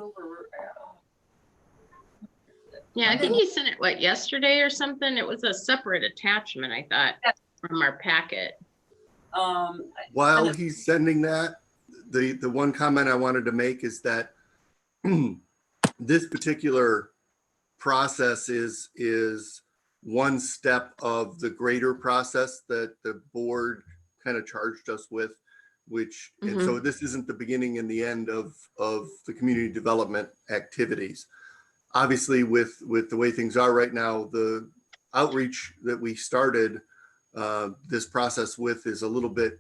Yeah, I think he sent it, yesterday or something? It was a separate attachment, I thought, from our packet. While he's sending that, the one comment I wanted to make is that this particular process is one step of the greater process that the board kind of charged us with, which, and so this isn't the beginning and the end of the community development activities. Obviously, with the way things are right now, the outreach that we started this process with is a little bit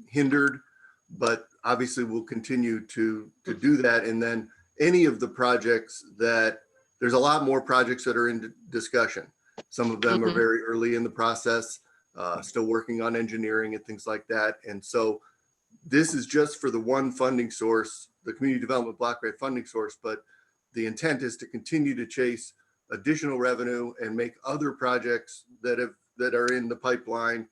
hindered, but obviously we'll continue to do that. And then any of the projects that, there's a lot more projects that are in discussion. Some of them are very early in the process, still working on engineering and things like that. And so this is just for the one funding source, the community development block grant funding source, but the intent is to continue to chase additional revenue and make other projects that are in the pipeline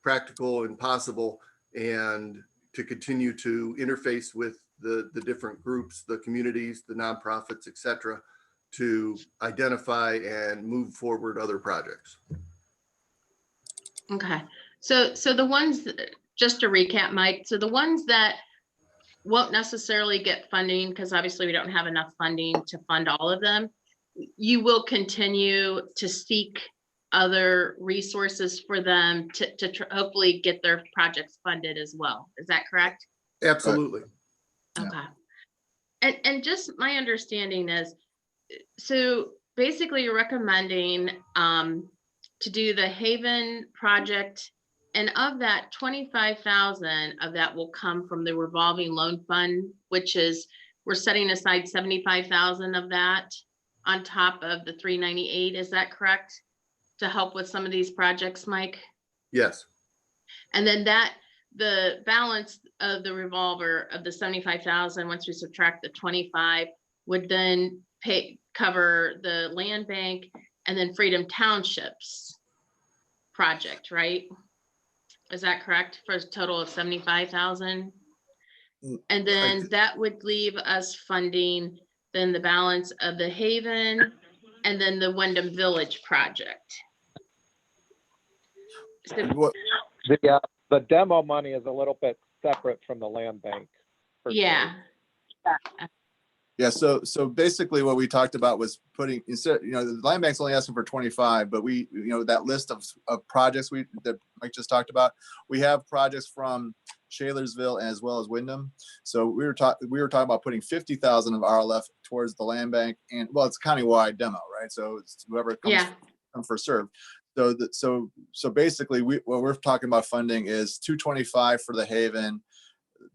practical and possible, and to continue to interface with the different groups, the communities, the nonprofits, et cetera, to identify and move forward other projects. Okay, so the ones, just to recap, Mike, so the ones that won't necessarily get funding, because obviously we don't have enough funding to fund all of them, you will continue to seek other resources for them to hopefully get their projects funded as well. Is that correct? Absolutely. Okay. And just my understanding is, so basically you're recommending to do the Haven project, and of that 25,000 of that will come from the revolving loan fund, which is, we're setting aside 75,000 of that on top of the 398. Is that correct? To help with some of these projects, Mike? Yes. And then the balance of the revolver of the 75,000, once we subtract the 25, would then cover the land bank and then Freedom Township's project, right? Is that correct? For a total of 75,000? And then that would leave us funding then the balance of the Haven and then the Wyndham Village project. So, The demo money is a little bit separate from the land bank. yeah. Yeah, so basically what we talked about was putting, instead, the land bank's only asking for 25, but we, that list of projects that Mike just talked about, we have projects from Shalersville as well as Wyndham. So we were talking about putting 50,000 of RLF towards the land bank, and well, it's countywide demo, right? So it's whoever comes come first serve. So basically what we're talking about funding is 225 for the Haven,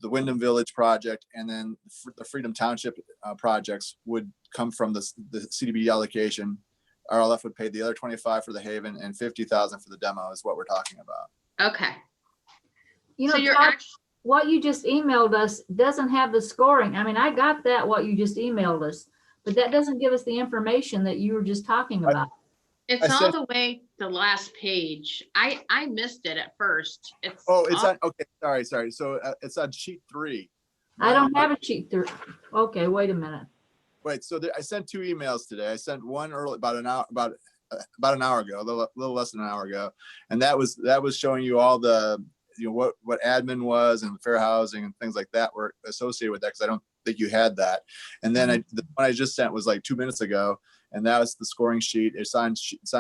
the Wyndham Village project, and then the Freedom Township projects would come from the CDB allocation. RLF would pay the other 25 for the Haven, and 50,000 for the demo is what we're talking about. Okay. So Todd, what you just emailed us doesn't have the scoring. I mean, I got that, what you just emailed us, but that doesn't give us the information that you were just talking about. It's all the way to the last page. I missed it at first. It's on, okay, sorry. So it's on sheet 3. I don't have a sheet 3. Okay, wait a minute. Wait, so I sent 2 emails today. I sent one early, about an hour ago, a little less than an hour ago, and that was showing you all the what admin was and fair housing and things like that were associated with that, because I don't think you had that. And then the one I just sent was like 2 minutes ago, and that was the scoring sheet. It's on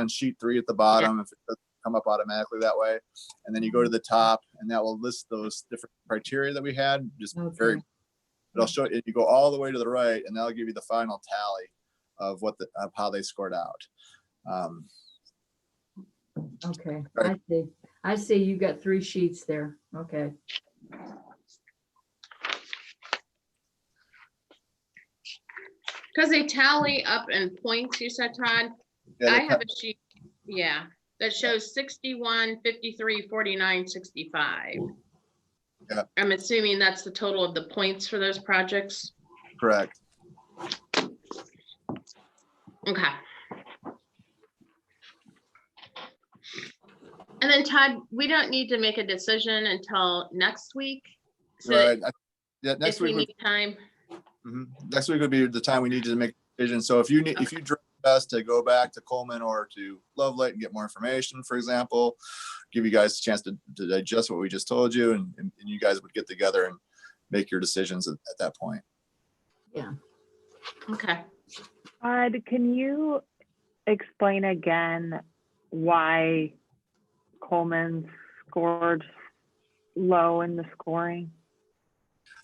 sheet 3 at the bottom. If it doesn't come up automatically that way, and then you go to the top, and that will list those different criteria that we had. Just very, but I'll show it. You go all the way to the right, and that'll give you the final tally of of how they scored out. Okay, I see. You got 3 sheets there. Okay. Because they tally up in points, you said, Todd. Yeah, I have a sheet, that shows 61, 53, 49, 65. Yeah. I'm assuming that's the total of the points for those projects. Correct. Okay. And then Todd, we don't need to make a decision until next week. So right. Next week. We need time. Next week would be the time we need to make a decision. So if you direct us to go back to Coleman or to Lovelight and get more information, for example, give you guys a chance to digest what we just told you, and you guys would get together and make your decisions at that point. Yeah. Okay. Can you explain again why Coleman scored low in the scoring?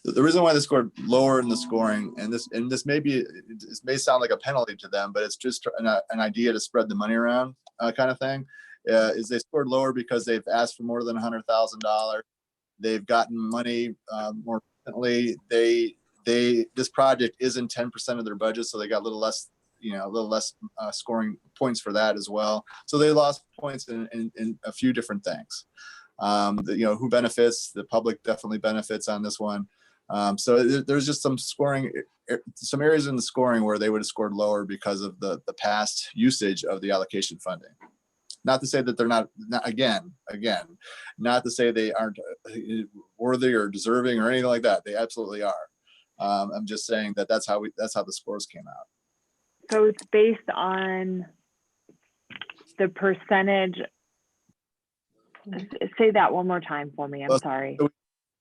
The reason why they scored lower in the scoring, and this may sound like a penalty to them, but it's just an idea to spread the money around kind of thing, is they scored lower because they've asked for more than $100,000. They've gotten money more recently. This project isn't 10% of their budget, so they got a little less scoring points for that as well. So they lost points in a few different things. Who benefits? The public definitely benefits on this one. So there's just some areas in the scoring where they would have scored lower because of the past usage of the allocation funding. Not to say that they're not to say they aren't worthy or deserving or anything like that. They absolutely are. I'm just saying that's how the scores came out. So it's based on the percentage. Say that one more time for me. I'm sorry.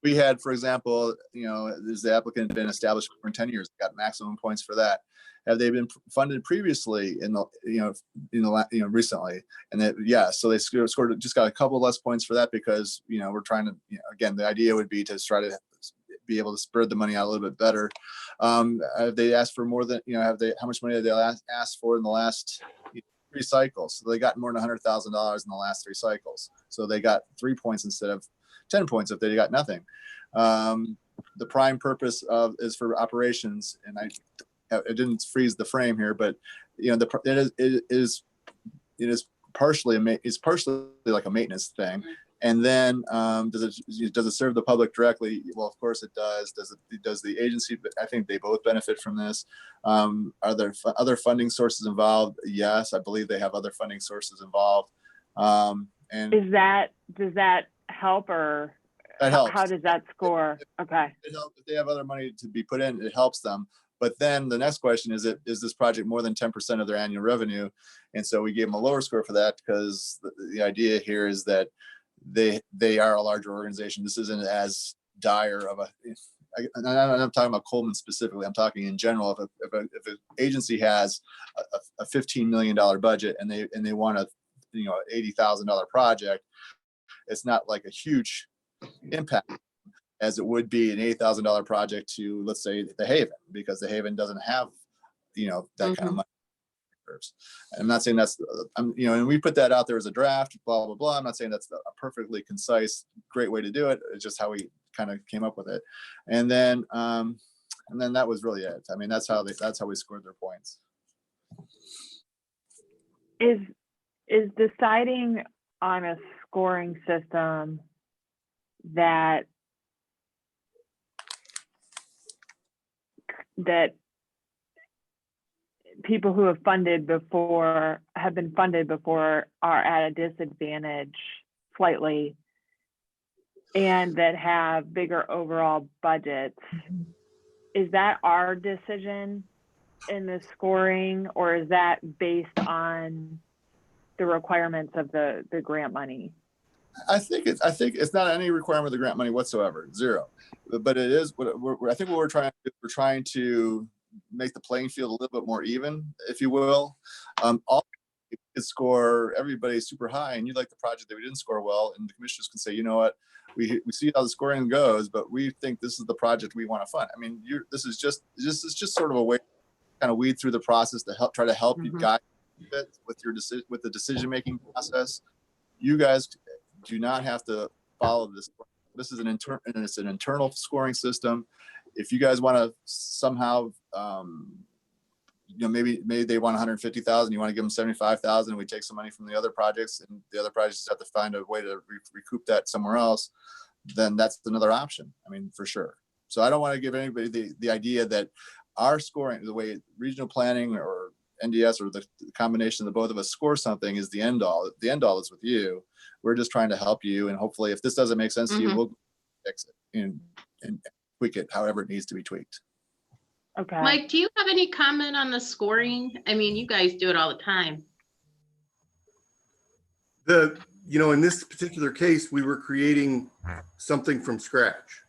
We had, for example, the applicant had been established for 10 years, got maximum points for that. Have they been funded previously in the recently? And that, yeah, so they scored, just got a couple less points for that because, we're trying to, again, the idea would be to try to be able to spread the money out a little bit better. Have they asked for more than, how much money have they asked for in the last 3 cycles? So they got more than $100,000 in the last 3 cycles. So they got 3 points instead of 10 points if they got nothing. The prime purpose is for operations, and it didn't freeze the frame here, but it is partially like a maintenance thing. And then does it serve the public directly? Well, of course it does. Does the agency? I think they both benefit from this. Are there other funding sources involved? Yes, I believe they have other funding sources involved. And does that help, or that helps? How does that score? Okay. It helps if they have other money to be put in. It helps them. But then the next question is this project more than 10% of their annual revenue? And so we gave them a lower score for that because the idea here is that they are a larger organization. This isn't as dire of I'm not talking about Coleman specifically. I'm talking in general. If an agency has a $15 million budget and they want a $80,000 project, it's not like a huge impact as it would be an $8,000 project to, let's say, the Haven, because the Haven doesn't have that kind of money. I'm not saying that's, and we put that out there as a draft, blah, blah, blah. I'm not saying that's a perfectly concise, great way to do it. It's just how we kind of came up with it. And then that was really it. I mean, that's how we scored their points. Is deciding on a scoring system that people who have been funded before are at a disadvantage slightly, and that have bigger overall budgets, is that our decision in the scoring, or is that based on the requirements of the grant money? I think it's not any requirement of the grant money whatsoever, 0. But it is I think what we're trying to do. We're trying to make the playing field a little bit more even, if you will. All could score everybody super high, and you like the project that we didn't score well, and the commissioners can say, you know what, we see how the scoring goes, but we think this is the project we want to fund. I mean, this is just sort of a way to kind of weed through the process to try to help you guide it with the decision making process. You guys do not have to follow this. This is an internal scoring system. If you guys want to somehow, maybe they want 150,000, you want to give them 75,000, we take some money from the other projects, and the other projects have to find a way to recoup that somewhere else, then that's another option. I mean, for sure. So I don't want to give anybody the idea that our scoring, the way regional planning or NDS or the combination of the both of us score something is the end all. The end all is with you. We're just trying to help you, and hopefully, if this doesn't make sense to you, we'll fix it and tweak it however it needs to be tweaked. Okay. Mike, do you have any comment on the scoring? I mean, you guys do it all the time. In this particular case, we were creating something from scratch.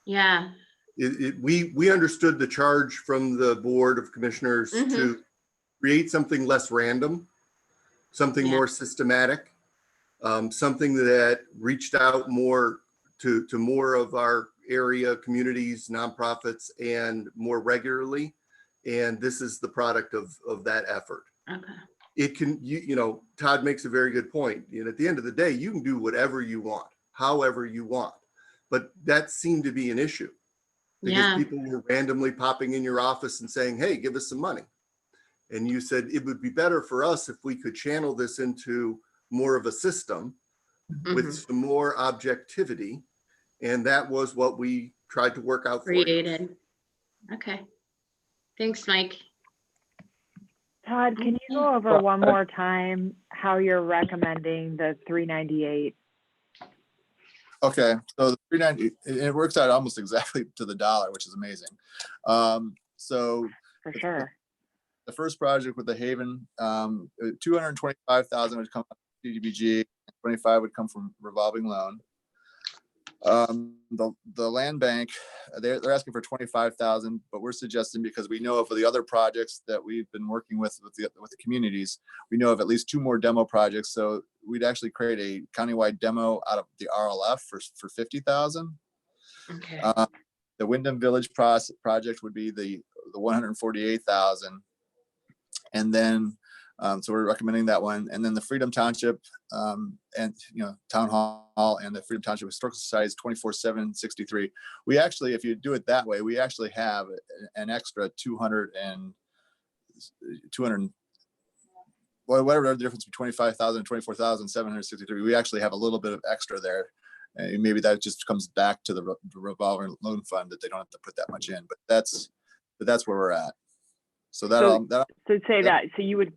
Yeah. We understood the charge from the Board of Commissioners to create something less random, something more systematic, something that reached out more to more of our area communities, nonprofits, and more regularly. And this is the product of that effort. Okay. It can, Todd makes a very good point. At the end of the day, you can do whatever you want, however you want. But that seemed to be an issue because people were randomly popping in your office and saying, hey, give us some money. And you said it would be better for us if we could channel this into more of a system with some more objectivity. And that was what we tried to work out for you. Okay. Thanks, Mike. Todd, can you go over one more time how you're recommending the 398? Okay, so the 390, it works out almost exactly to the dollar, which is amazing. So for sure, the first project with the Haven, 225,000 would come from CDBG, 25 would come from revolving loan. The land bank, they're asking for 25,000, but we're suggesting, because we know of the other projects that we've been working with the communities, we know of at least 2 more demo projects. So we'd actually create a countywide demo out of the RLF for 50,000. Okay. The Wyndham Village project would be the 148,000. And then, so we're recommending that one. And then the Freedom Township and, Town Hall and the Freedom Township Historical Society is 24,763. We actually, if you do it that way, we actually have an extra 200, whatever the difference between 25,000 and 24,763. We actually have a little bit of extra there. And maybe that just comes back to the revolving loan fund that they don't have to put that much in, but that's where we're at. So so you would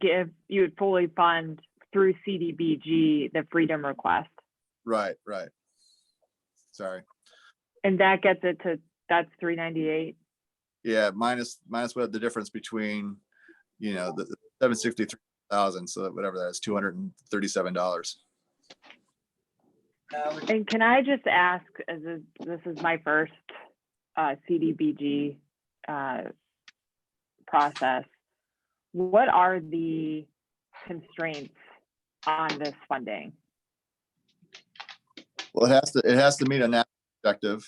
fully fund through CDBG the Freedom request. Right. Sorry. And that gets it to, that's 398. Yeah, minus what the difference between, the 763,000. So whatever that is, $237. And can I just ask, as this is my first CDBG process, what are the constraints on this funding? Well, it has to meet a national objective,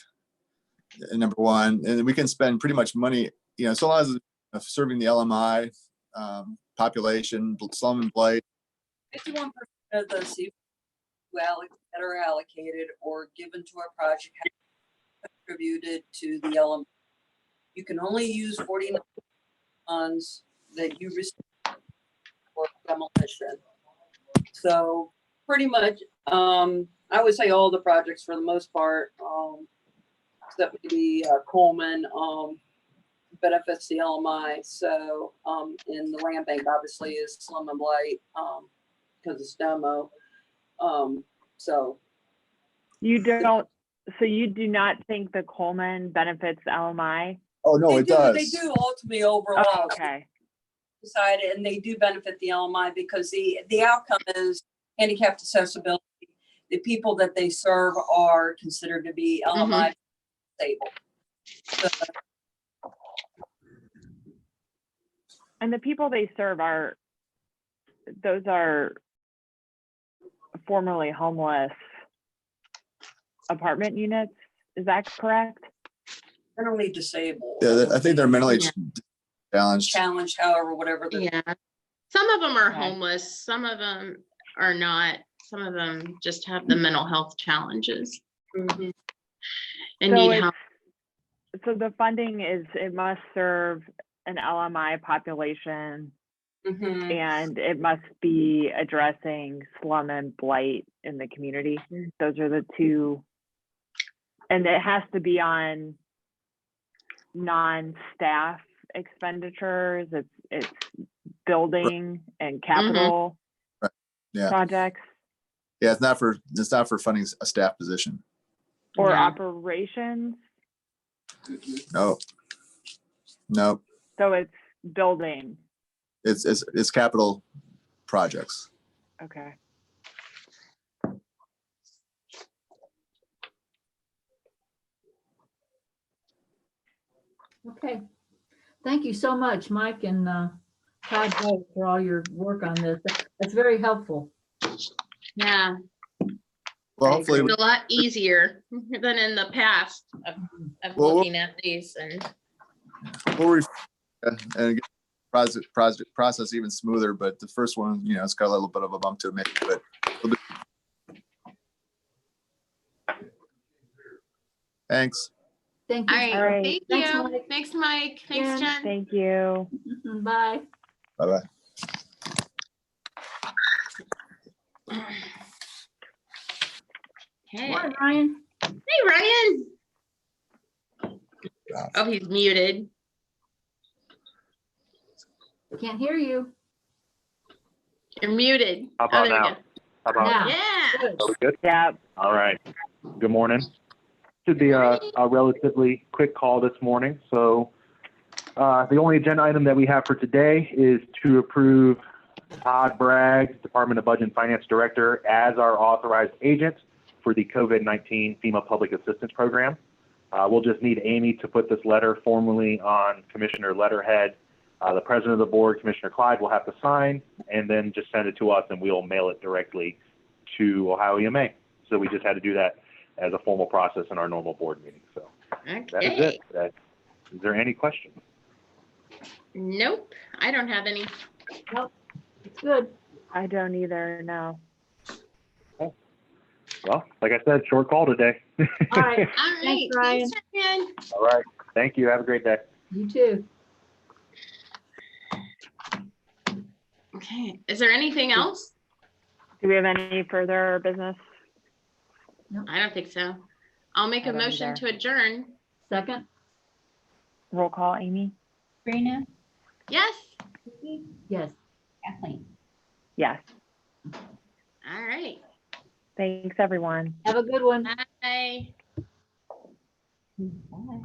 number one, and we can spend pretty much money, so long as it's serving the LMI population, slum and blight. 51% of the CDBG that are allocated or given to our project have contributed to the LMI. You can only use 49 funds that you receive for demolition. So pretty much, I would say all the projects for the most part, except maybe Coleman, benefits the LMI. So in the land bank obviously is slum and blight because it's demo. So you do not think the Coleman benefits LMI? Oh no, it does. They do ultimately overall. Oh, okay. Decided, and they do benefit the LMI because the outcome is handicapped accessibility. The people that they serve are considered to be LMI disabled. So, and the people they serve are formerly homeless apartment units. Is that correct? mentally disabled. Yeah, I think they're mentally challenged. Challenged, however, whatever. Yeah. Some of them are homeless. Some of them are not. Some of them just have the mental health challenges and need help. So the funding is, it must serve an LMI population and it must be addressing slum and blight in the community. Those are the two. And it has to be on non-staff expenditures. It's building and capital projects. Yeah, it's not for funding a staff position. Or operations. No. So it's building. It's capital projects. Okay. Okay. Thank you so much, Mike and Todd, for all your work on this. That's very helpful. Yeah. Well, hopefully it's a lot easier than in the past of looking at these and get the process even smoother. But the first one, it's got a little bit of a bump to make, but Thank thanks. you. All right. Thank Thank you. Mike. Thanks, Mike. Thanks, Jen. Thank you. Bye. Bye-bye. Okay. Morning, Ryan. Hey, Ryan. Oh, he's muted. Can't hear you. You're muted. How about now? How about now? Yeah. Are we good? Yeah. All right. Good morning. Should be a relatively quick call this morning. So the only agenda item that we have for today is to approve Todd Bragg, Department of Budget and Finance Director, as our authorized agent for the COVID-19 FEMA Public Assistance Program. We'll just need Amy to put this letter formally on Commissioner letterhead. The president of the board, Commissioner Clyde, will have to sign and then just send it to us and we'll mail it directly to Ohio EMA. So we just had to do that as a formal process in our normal board meeting. So that is Okay. it. Is there any questions? Nope, I don't have any. Nope, it's good. I don't either, no. Well, like I said, short call today. All right, All right. Thanks, Ryan. Ryan. All right. Thank you. Have a great day. You too. Okay, is there anything else? Do we have any further business? I don't think so. I'll make I a don't motion either. to adjourn. Second? Roll call, Amy? Sabrina, Yes. Vicky, Yes. Kathleen. Yes. All right. Thanks, everyone. Have a good one. Bye. Bye.